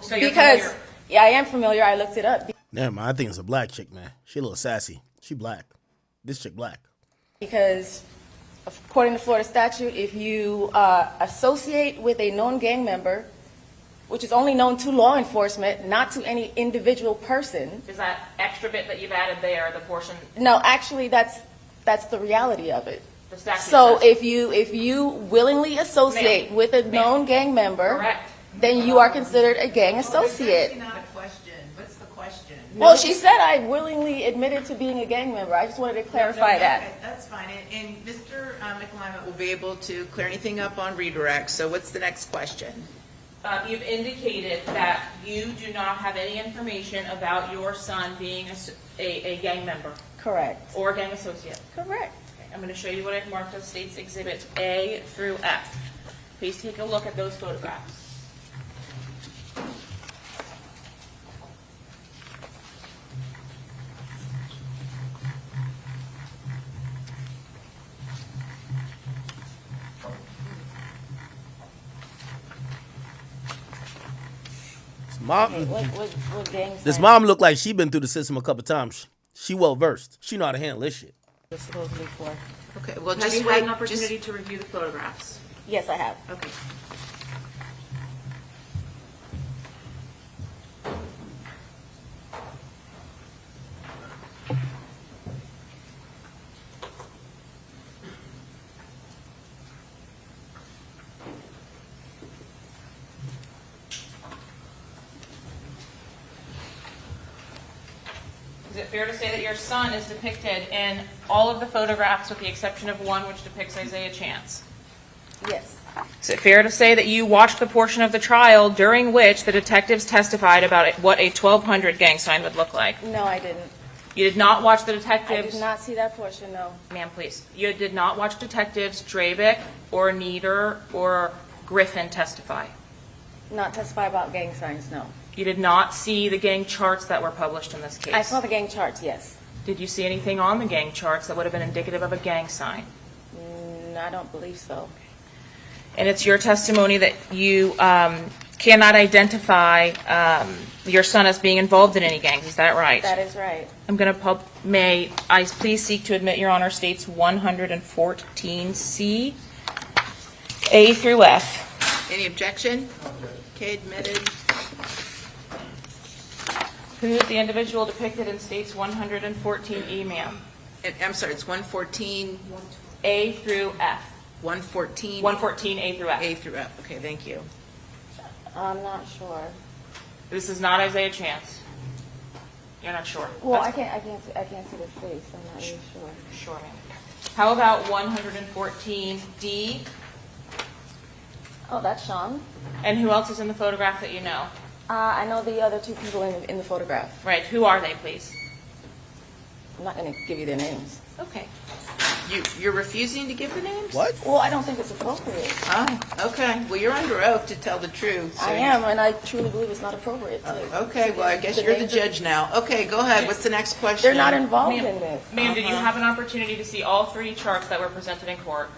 So you're Because, familiar. yeah, I am familiar. I looked it up. Never mind. I think it's a black chick, man. She a little sassy. She black. This chick black. Because according to Florida statute, if you associate with a known gang member, which is only known to law enforcement, not to any individual person. Is that extra bit that you've added there, the portion? No, actually, that's the reality of it. The statute So says. if you willingly associate Ma'am. with a known gang member, Correct. then you are considered a gang associate. That's not a question. What's the question? Well, she said I willingly admitted to being a gang member. I just wanted to clarify that. Okay, that's fine. And Mr. McAlima will be able to clear anything up on redirect. So what's the next question? You've indicated that you do not have any information about your son being a gang member Correct. or a gang associate. Correct. I'm going to show you what I've marked as States Exhibit A through F. Please take a look at those photographs. Mom, What gang this sign mom look like she been through the system a couple times. She well versed. She know how to handle this shit. was supposedly for? Okay, well, Have just you wait. had an opportunity to review the photographs? Yes, I have. Okay. Is it fair to say that your son is depicted in all of the photographs with the exception of one which depicts Isaiah Chance? Yes. Is it fair to say that you watched the portion of the trial during which the detectives testified about what a 1200 gang sign would look like? No, I didn't. You did not watch the I detectives? did not see that portion, no. Ma'am, please. You did not watch detectives Drabick or Nieder or Griffin testify? Not testify about gang signs, no. You did not see the gang charts that were published in this case? I saw the gang charts, yes. Did you see anything on the gang charts that would have been indicative of a gang sign? I don't believe so. And it's your testimony that you cannot identify your son as being involved in any gangs, is that right? That is right. I'm going to may I please seek to admit, Your Honor, States 114C, A through F. Any objection? Okay, admitted. Who is the individual depicted in States 114E, ma'am? I'm sorry, it's 114, A through F. 114? 114 A through F. A through F, okay, thank you. I'm not sure. This is not Isaiah Chance. You're not sure? Well, That's- I can't see the face. I'm not really sure. Sure, ma'am. How about 114D? Oh, that's Sean. And who else is in the photograph that you know? I know the other two people in the photograph. Right, who are they, please? I'm not going to give you their names. Okay. You're refusing to give the names? What? Well, I don't think it's appropriate. Oh, okay. Well, you're under oath to tell the truth. so I you- am, and I truly believe it's not appropriate. Okay, well, I guess you're the names judge now. Okay, go ahead. What's the next question? They're not involved Ma'am. in this. Ma'am, did you have an opportunity to see all three charts that were presented in court?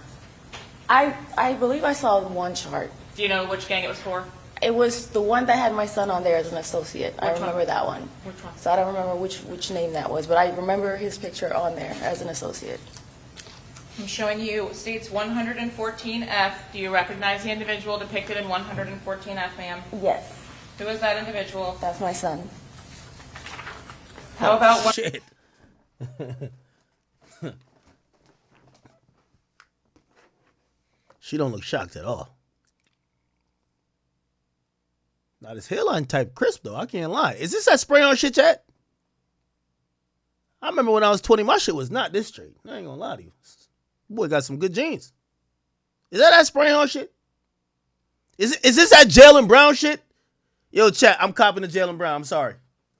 I believe I saw one chart. Do you know which gang it was for? It was the one that had my son on there as an associate. I Which one? remember that one. Which one? So I don't remember which name that was, but I remember his picture on there as an associate. I'm showing you States 114F. Do you recognize the individual depicted in 114F, ma'am? Yes, Who is that individual? that's my son. How about one? Shit. She don't look shocked at all. Now this hairline type crisp though, I can't lie. Is this that spray on shit yet? I remember when I was 20, my shit was not this straight. I ain't gonna lie to you. Boy got some good jeans. Is that spray on shit? Is this that Jalen Brown shit? Yo, chat, I'm copping the Jalen Brown. I'm sorry.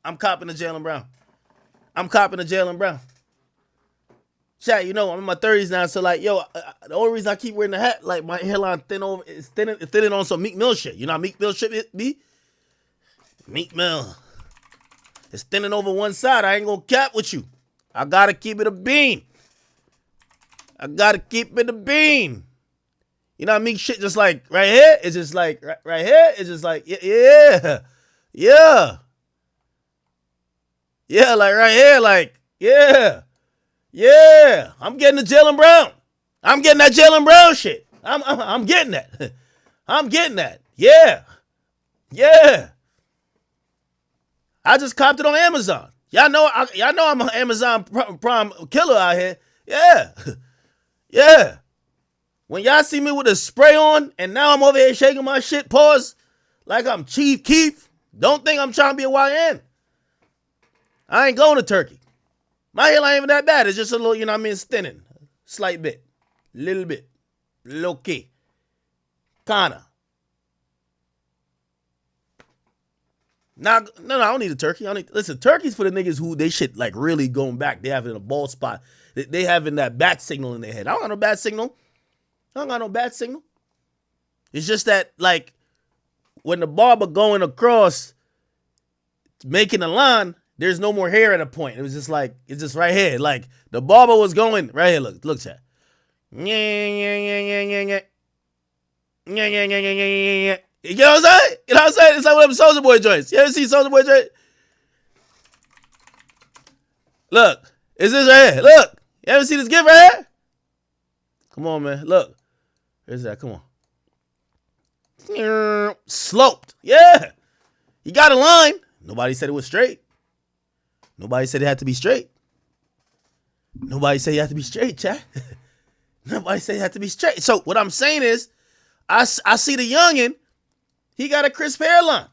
I'm copping the Jaylen Brown. I'm copping the Jaylen Brown. Chat, you know, I'm in my 30s now, so like, yo, the only reason I keep wearing the hat, like my hairline it's thinning on some Meek Mill shit. You know how Meek Mill shit be? Meek Mill. It's thinning over one side. I ain't gonna cap with you. I gotta keep it a bean. I gotta keep it a bean. You know how Meek shit just like right here? It's just like right here. It's just like, yeah. Yeah. Yeah, like right here, like, yeah. Yeah, I'm getting the Jaylen Brown. I'm getting that Jaylen Brown shit. I'm getting that. I'm getting that. Yeah. Yeah. I just copped it on Amazon. Y'all know I'm an Amazon Prime killer out here. Yeah. Yeah. When y'all see me with a spray on and now I'm over here shaking my shit, pause, like I'm Chief Keef, don't think I'm trying to be a YN. I ain't going to Turkey. My hairline ain't even that bad. It's just a little, you know what I mean, it's thinning. Slight bit. Little bit. Low key. Kinda. No, I don't need a turkey. Listen, turkey's for the niggas who they shit like really going back. They have it in a bald spot. They having that bat signal in their head. I don't got no bat signal. It's just that, like, when the barber going across, making a line, there's no more hair at a point. It was just like, it's just right here. Like, the barber was going, right here, look, chat. You know what I'm saying? It's like one of them Soulja Boy joints. You ever see Soulja Boy joint? Look, is this right here? Look, you ever see this gift right here? Come on, man, look. Where's that? Come on. Sloped. Yeah. He got a line. Nobody said it was straight. Nobody said it had to be straight. Nobody said you had to be straight, chat. Nobody said it had to be straight. So what I'm saying is, I see the youngin', he got a crisp hairline.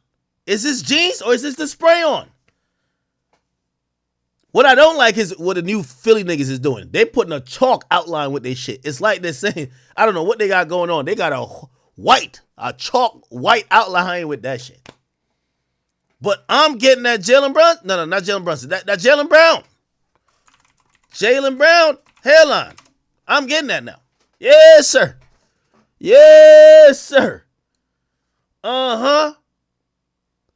Is this jeans or is this the spray on? What I don't like is what the new Philly niggas is doing. They putting a chalk outline with their shit. It's like they're saying, I don't know what they got going on. They got a chalk white outline with that shit. But I'm getting that Jaylen Brown. No, not Jalen Brunson. That Jaylen Brown. Jaylen Brown hairline. I'm getting that now. Yes, sir. Yes, sir. Uh-huh.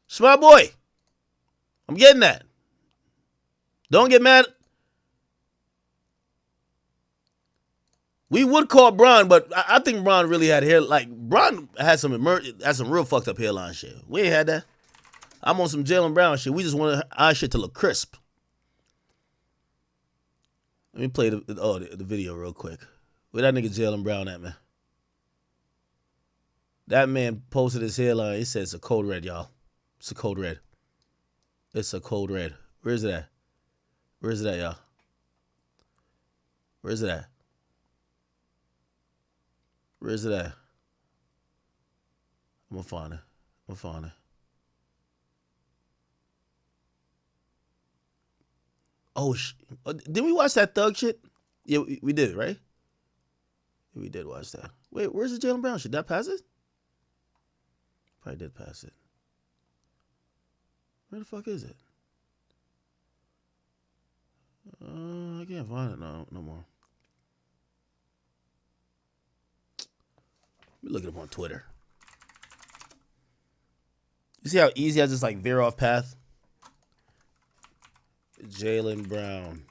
It's my boy. I'm getting that. Don't get mad. We would call Bron, but I think Bron really had hair. Like, Bron had some real fucked up hairline shit. We ain't had that. I'm on some Jaylen Brown shit. We just want our shit to look crisp. Let me play the video real quick. Where that nigga Jaylen Brown at, man? That man posted his hairline. He said it's a code red, y'all. It's a code red. It's a code red. Where is it at? Where is it at, y'all? Where is it at? Where is it at? I'm gonna find it. Oh, didn't we watch that Thug shit? Yeah, we did, right? We did watch that. Wait, where's the Jaylen Brown shit? Did I pass it? Probably did pass it. Where the fuck is it? I can't find it no more. Let me look it up on Twitter. You see how easy I just like veer off path? Jaylen Brown.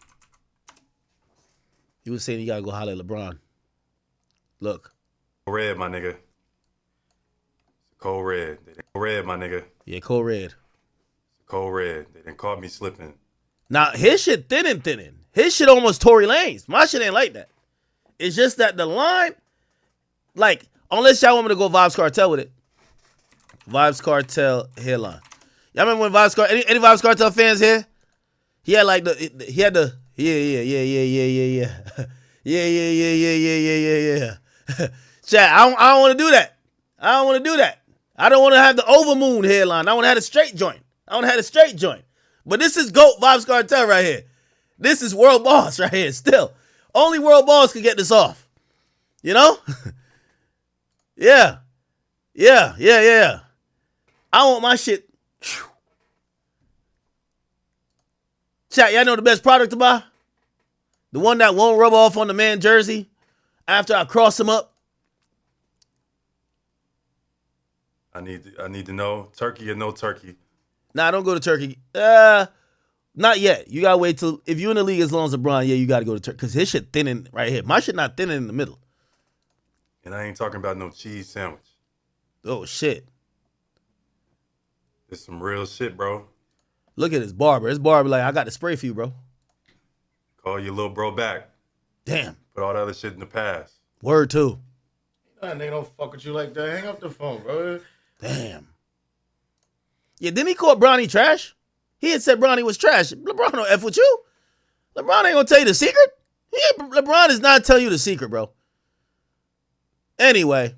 He was saying you gotta go holler at LeBron. Look. Red, my nigga. Cold red. Red, my nigga. Yeah, cold red. Cold red. They done caught me slipping. Now, his shit thinning. His shit almost Tory Lanez. My shit ain't like that. It's just that the line, like, unless y'all want me to go Vibes Cartel with it. Vibes Cartel hairline. Y'all remember when Vibes Cartel, any Vibes Cartel fans here? He had like yeah. Chat, I don't want to do that. I don't want to have the overmoon hairline. I want to have a straight joint. But this is GOAT Vibes Cartel right here. This is World Boss right here. Still, only World Boss can get this off. You know? Yeah. I want my shit. Chat, y'all know the best product to buy? The one that won't rub off on the man jersey after I cross him up? I need to know, turkey or no turkey? Nah, don't go to Turkey. Not yet. You gotta wait till, if you're in the league as long as LeBron, yeah, you gotta go to Turkey. Because his shit thinning right here. My shit not thinning in the middle. And I ain't talking about no cheese sandwich. Oh, shit. It's some real shit, bro. Look at his barber. His barber like, I got the spray for you, bro. Call your little bro back. Damn. Put all that other shit in the past. Word, too. That nigga don't fuck with you like that. Hang up the phone, bro. Damn. Yeah, didn't he call Bronny trash? He had said Bronny was trash. LeBron don't F with you. LeBron ain't gonna tell you the secret. LeBron is not telling you the secret, bro. Anyway.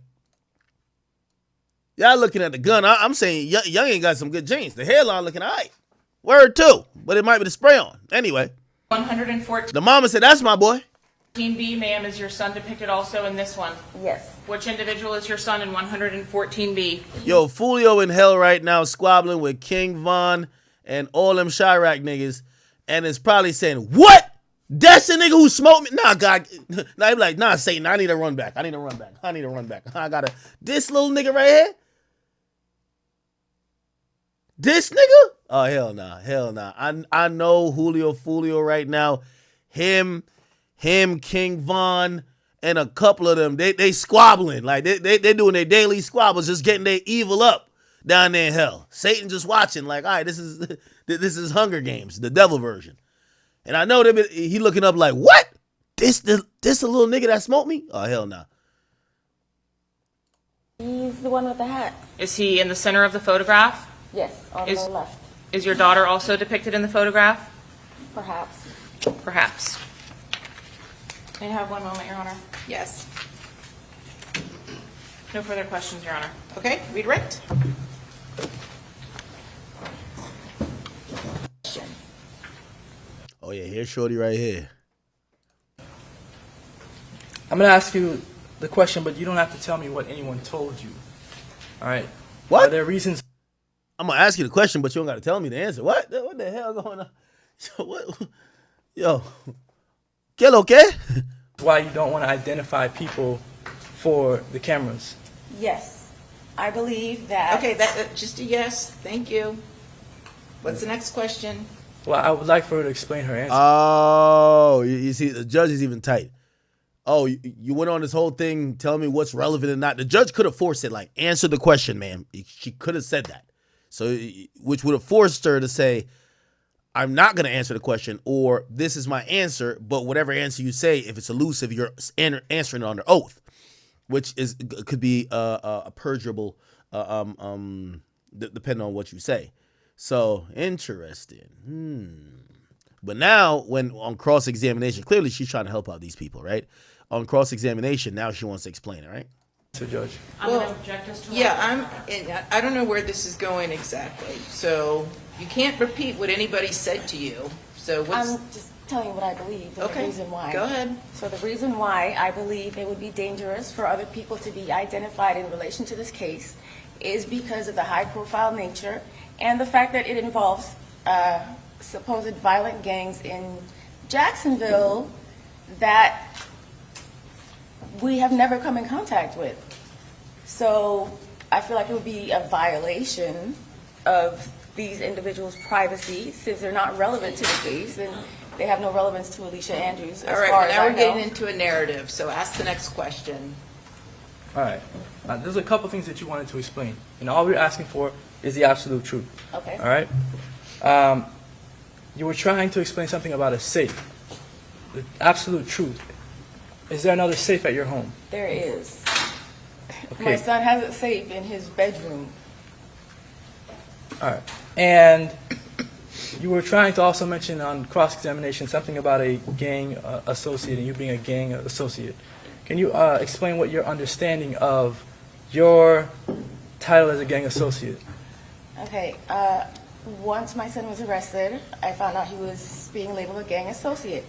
Y'all looking at the gun. I'm saying Young ain't got some good jeans. The hairline looking all right. Word, too. But it might be the spray on. Anyway. 114. The mama said, that's my boy. 114B, ma'am, is your son depicted also in this one? Yes. Which individual is your son in 114B? Yo, Foolio in hell right now squabbling with King Von and all them Chirac niggas. And is probably saying, what? That's the nigga who smoked me? Nah, God. Nah, he be like, nah, Satan, I need a run back. I need a run back. I got this little nigga right here? This nigga? Oh, hell nah. I know Foolio right now. Him, King Von, and a couple of them, they squabbling. Like, they doing their daily squabbles, just getting their evil up down there in hell. Satan just watching, like, all right, this is Hunger Games, the devil version. And I know he looking up like, what? This a little nigga that smoked me? Oh, hell nah. He's the one with the hat. Is he in the center of the photograph? Yes, on the left. Is your daughter also depicted in the photograph? Perhaps. Perhaps. May I have one moment, Your Honor? Yes. No further questions, Your Honor. Okay, redirect. Oh, yeah, here's Shorty right here. I'm going to ask you the question, but you don't have to tell me what anyone told you. All right? What? Are there reasons? I'm going to ask you the question, but you don't got to tell me the answer. What the hell going on? Yo, ¿qué lo que? Why you don't want to identify people for the cameras? Yes. I believe that... Okay, that just a yes. Thank you. What's the next question? Well, I would like for her to explain her answer. Oh, you see, the judge is even tight. Oh, you went on this whole thing telling me what's relevant and not. The judge could have forced it, like, answer the question, ma'am. She could have said that. So, which would have forced her to say, I'm not going to answer the question, or this is my answer, but whatever answer you say, if it's elusive, you're answering it under oath, which could be a perjurable, depending on what you say. So, interesting. But now, when on cross-examination, clearly she's trying to help out these people, right? On cross-examination, now she wants to explain it, right? So, Judge. I'm going to object as to I don't know where this is going exactly. So you can't repeat what anybody said to you. So I'm just telling you what I believe and the reason why. Go ahead. So the reason why I believe it would be dangerous for other people to be identified in relation to this case is because of the high-profile nature and the fact that it involves supposed violent gangs in Jacksonville that we have never come in contact with. So I feel like it would be a violation of these individuals' privacy since they're not relevant to the case and they have no relevance to Alicia Andrews. All right, well, now we're getting into a narrative, so ask the next question. All right. There's a couple things that you wanted to explain, and all we're asking for is the absolute truth. Okay. All right? You were trying to explain something about a safe. The absolute truth. Is there another safe at your home? There is. Okay. My son has a safe in his bedroom. All right. And you were trying to also mention on cross-examination something about a gang associate and you being a gang associate. Can you explain what your understanding of your title as a gang associate? Okay. Once my son was arrested, I found out he was being labeled a gang associate.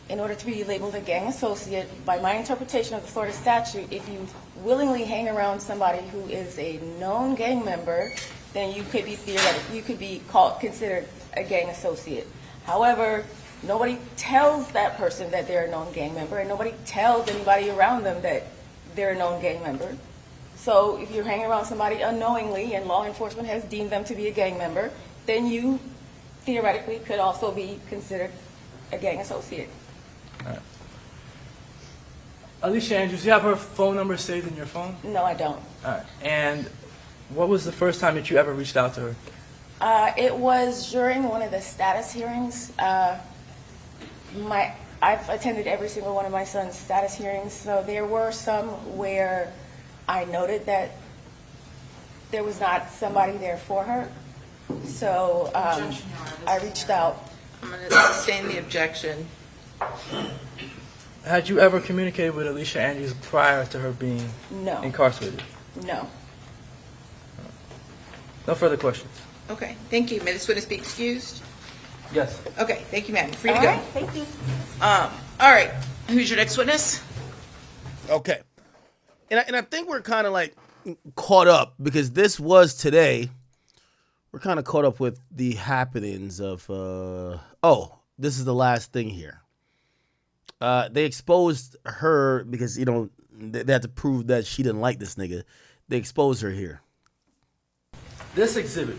In order to be labeled a gang associate, by my interpretation of the Florida statute, if you willingly hang around somebody who is a known gang member, then you could be considered a gang associate. However, nobody tells that person that they're a known gang member, and nobody tells anybody around them that they're a known gang member. So if you're hanging around somebody unknowingly and law enforcement has deemed them to be a gang member, then you theoretically could also be considered a gang associate. All right. Alicia Andrews, do you have her phone number saved in your phone? No, I don't. All right. And what was the first time that you ever reached out to her? It was during one of the status hearings. I've attended every single one of my son's status hearings, so there were some where I noted that there was not somebody there for her. So I reached out. I'm going to sustain the objection. Had you ever communicated with Alicia Andrews prior to her being incarcerated? No. No further questions. Okay, thank you. May this witness be excused? Yes. Okay, thank you, ma'am. Free to All go. right, thank you. All right, who's your next witness? Okay. And I think we're kind of like caught up because this was today. We're kind of caught up with the happenings of, this is the last thing here. They exposed her because, they had to prove that she didn't like this nigga. They exposed her here. This exhibit,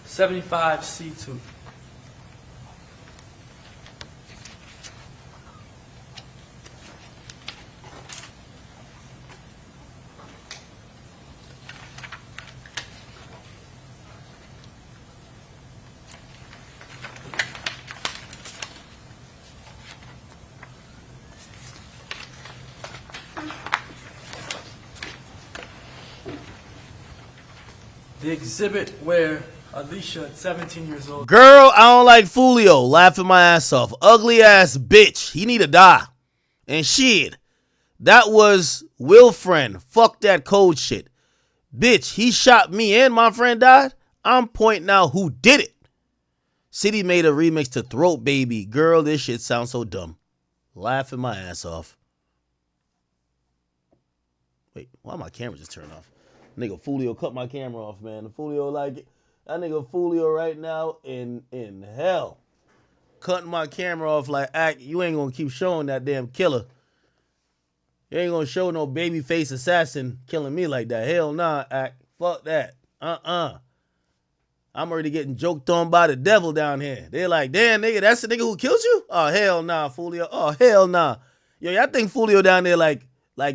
75C2. The exhibit where Alicia, at 17 years old. Girl, I don't like Foolio. Laughing my ass off. Ugly ass bitch. He need to die. And shit. That was Will friend. Fuck that cold shit. Bitch, he shot me and my friend died. I'm pointing out who did it. City made a remix to Throat Baby. Girl, this shit sounds so dumb. Laughing my ass off. Wait, why my camera just turned off? Nigga Foolio cut my camera off, man. The Foolio like it. That nigga Foolio right now in hell. Cutting my camera off like, act, you ain't gonna keep showing that damn killer. You ain't gonna show no baby face assassin killing me like that. Hell nah, act. Fuck that. I'm already getting joked on by the devil down here. They're like, damn, nigga, that's the nigga who killed you? Oh, hell nah, Foolio. Oh, hell nah. Yo, y'all think Foolio down there like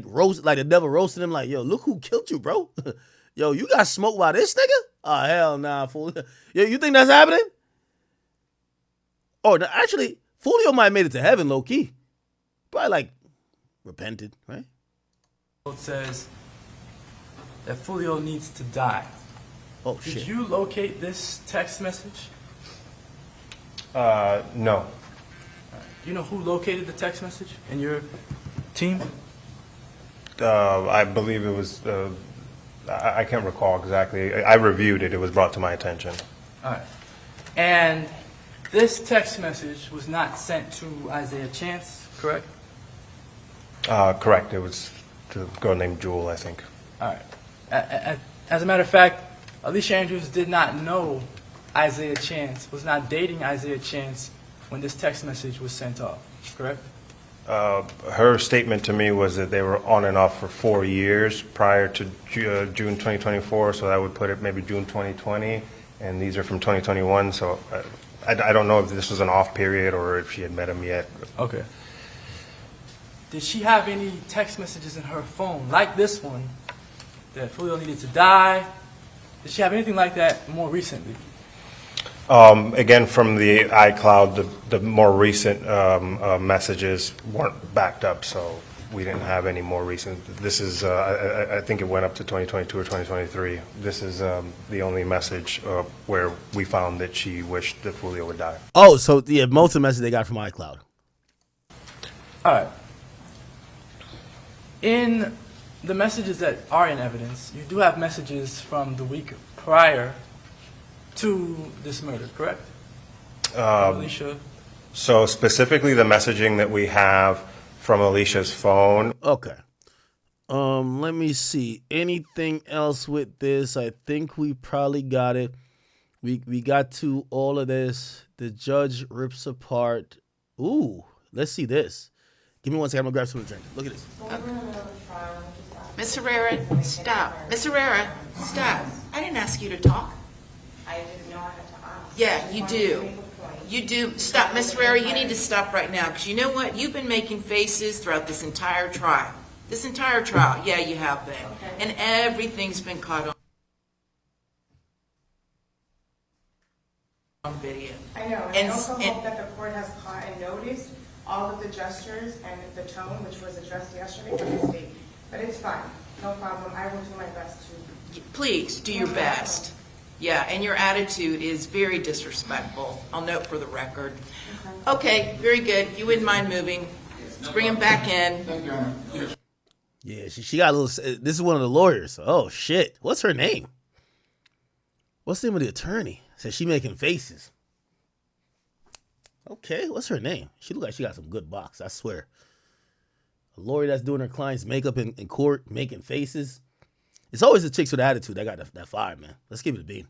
roast, like the devil roasting him like, yo, look who killed you, bro. Yo, you got smoked by this nigga? Oh, hell nah, Foolio. Yo, you think that's happening? Oh, no, actually, Foolio might have made it to heaven, low-key. Probably, like, repented, right? It says that Foolio needs to die. Oh, shit. Did you locate this text message? No. Do you know who located the text message in your team? I believe it was, I can't recall exactly. I reviewed it. It was brought to my attention. All right. And this text message was not sent to Isaiah Chance, correct? Correct. It was to a girl named Jewel, I think. All right. As a matter of fact, Alicia Andrews did not know Isaiah Chance, was not dating Isaiah Chance when this text message was sent off, correct? Her statement to me was that they were on and off for 4 years prior to June 2024, so that would put it maybe June 2020, and these are from 2021, so I don't know if this was an off period or if she had met him yet. Okay. Did she have any text messages in her phone, like this one, that Foolio needed to die? Did she have anything like that more recently? Again, from the iCloud, the more recent messages weren't backed up, so we didn't have any more recent. This is, I think it went up to 2022 or 2023. This is the only message where we found that she wished that Foolio would die. Oh, so yeah, most of the messages they got from iCloud. All right. In the messages that are in evidence, you do have messages from the week prior to this murder, correct? Alicia? So specifically the messaging that we have from Alicia's phone. Okay. Let me see. Anything else with this? I think we probably got it. We got to all of this. The judge rips apart. Ooh, let's see this. Give me 1 second. I'm gonna grab something to drink. Look at this. Miss Herrera, stop. Miss Herrera, stop. I didn't ask you to talk. I didn't know I had to ask. Yeah, you do. You do. Stop, Miss Herrera, you need to stop right now, because you know what? You've been making faces throughout this entire trial. This entire trial, yeah, you have been. Okay. And everything's been caught on video. I know, and I also hope that the court has caught and noticed all of the gestures and the tone, which was addressed yesterday from the state. But it's fine, no problem. I will do my best to. Please, do your best. Yeah, and your attitude is very disrespectful. I'll note for the record. Okay, very good. You wouldn't mind moving. Let's bring him back in. Yeah, she got a little. This is one of the lawyers. Oh shit, what's her name? What's the name of the attorney? Says she making faces. Okay, what's her name? She look like she got some good box, I swear. A lawyer that's doing her client's makeup in court, making faces. It's always the chicks with attitude that got that fire, man. Let's give it a beat.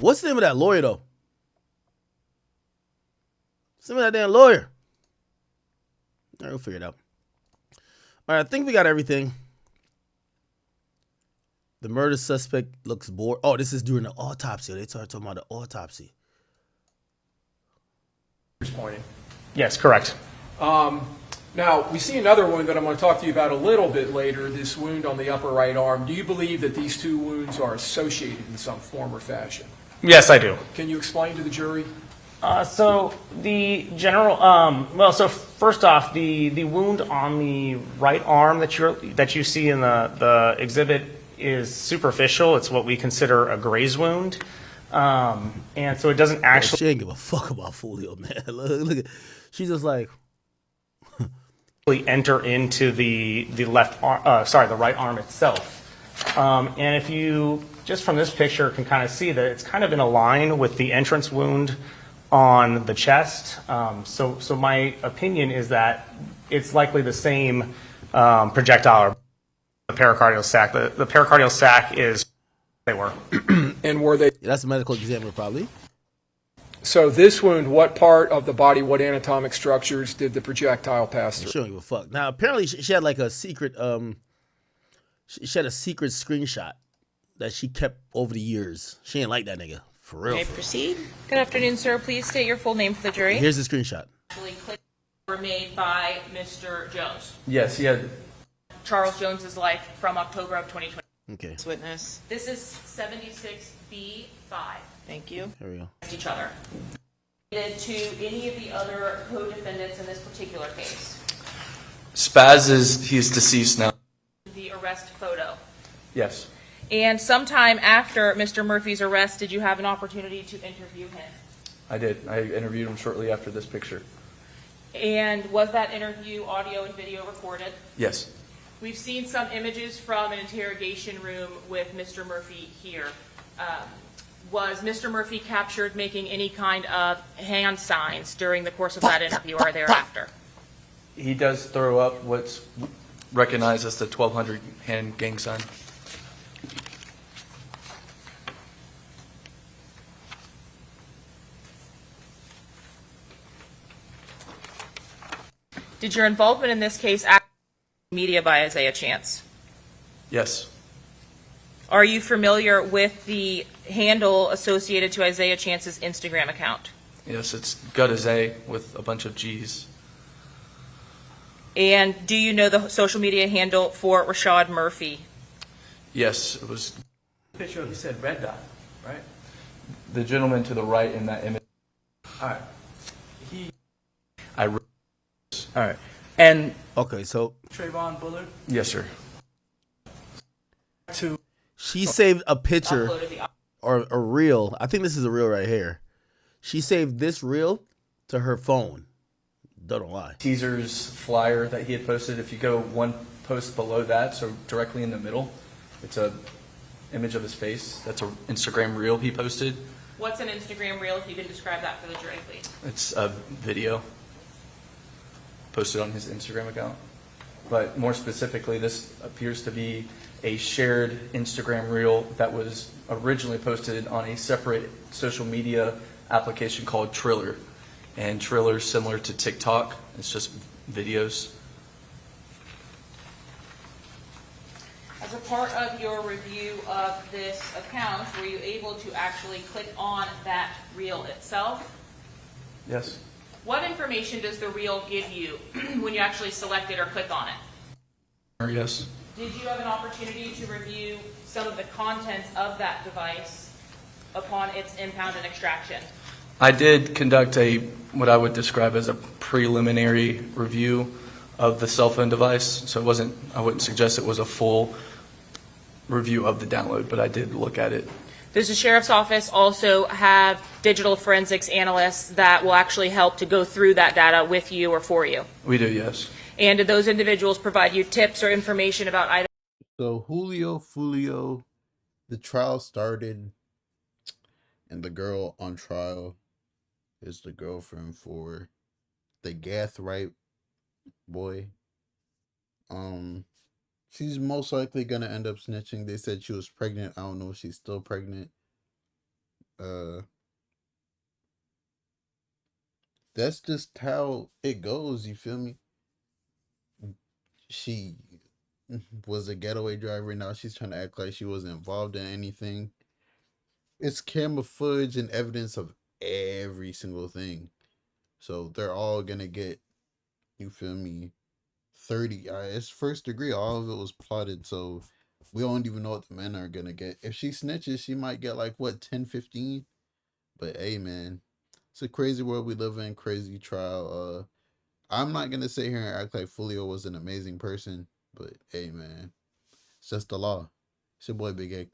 What's the name of that lawyer, though? What's the name of that damn lawyer? All right, we'll figure it out. All right, I think we got everything. The murder suspect looks bored. Oh, this is during the autopsy. They started talking about the autopsy. Pointing. Yes, correct. Now, we see another wound that I'm going to talk to you about a little bit later, this wound on the upper right arm. Do you believe that these two wounds are associated in some form or fashion? Yes, I do. Can you explain to the jury? So the general, so first off, the wound on the right arm that you see in the exhibit is superficial. It's what we consider a graze wound. And so it doesn't actually. She ain't give a fuck about Foolio, man. Look at, she's just like. Enter into the left arm, the right arm itself. And if you just from this picture can kind of see that it's kind of in a line with the entrance wound on the chest. So my opinion is that it's likely the same projectile or the pericardial sac. The pericardial sac is they were. And were they? Yeah, that's a medical examiner probably. So this wound, what part of the body, what anatomic structures did the projectile pass through? She don't give a fuck. Now apparently she had like a secret. She had a secret screenshot that she kept over the years. She ain't like that nigga for real. May I proceed? Good afternoon, sir. Please state your full name for the jury. Here's the screenshot. Actually, clicks were made by Mr. Jones. Yes, he had. Charles Jones's life from October of 2020. Okay. Witness. This is 76B5. Thank you. Here we go. Each other. Related to any of the other co-defendants in this particular case. Spaz he's deceased now. The arrest photo. Yes. And sometime after Mr. Murphy's arrest, did you have an opportunity to interview him? I did. I interviewed him shortly after this picture. And was that interview audio and video recorded? Yes. We've seen some images from an interrogation room with Mr. Murphy here. Was Mr. Murphy captured making any kind of hand signs during the course of that interview or thereafter? He does throw up what's recognized as the 1200 hand gang sign. Did your involvement in this case act media by Isaiah Chance? Yes. Are you familiar with the handle associated to Isaiah Chance's Instagram account? Yes, it's Gutazay with a bunch of G's. And do you know the social media handle for Rashad Murphy? Yes, it was. Picture, he said red dot, right? The gentleman to the right in that image. All right. All right. And okay, so Trayvon Bullard. Yes, sir. She saved a picture or a reel. I think this is a reel right here. She saved this reel to her phone. Don't know why. Teaser's flyer that he had posted. If you go one post below that, so directly in the middle, it's a image of his face. That's an Instagram reel he posted. What's an Instagram reel, if you can describe that for the jury, please? It's a video posted on his Instagram account. but more specifically, this appears to be a shared Instagram reel that was originally posted on a separate social media application called Triller. And Triller is similar to TikTok. It's just videos. As a part of your review of this account, were you able to actually click on that reel itself? Yes. What information does the reel give you when you actually select it or click on it? Yes. Did you have an opportunity to review some of the contents of that device upon its impound and extraction? I did conduct what I would describe as a preliminary review of the cell phone device. So I wouldn't suggest it was a full review of the download, but I did look at it. Does the sheriff's office also have digital forensics analysts that will actually help to go through that data with you or for you? We do, yes. And did those individuals provide you tips or information about either? So Foolio, the trial started, and the girl on trial is the girlfriend for the Gathright boy. She's most likely gonna end up snitching. They said she was pregnant. I don't know if she's still pregnant. That's just how it goes, you feel me? She was a getaway driver, now she's trying to act like she wasn't involved in anything. It's camera footage and evidence of every single thing. So they're all gonna get, you feel me, 30. It's first degree. All of it was plotted, so we don't even know what the men are gonna get. If she snitches, she might get like, what, 10, 15? But hey, man, it's a crazy world we live in, crazy trial. I'm not gonna sit here and act like Foolio was an amazing person, but hey, man, it's just the law. It's your boy Big A.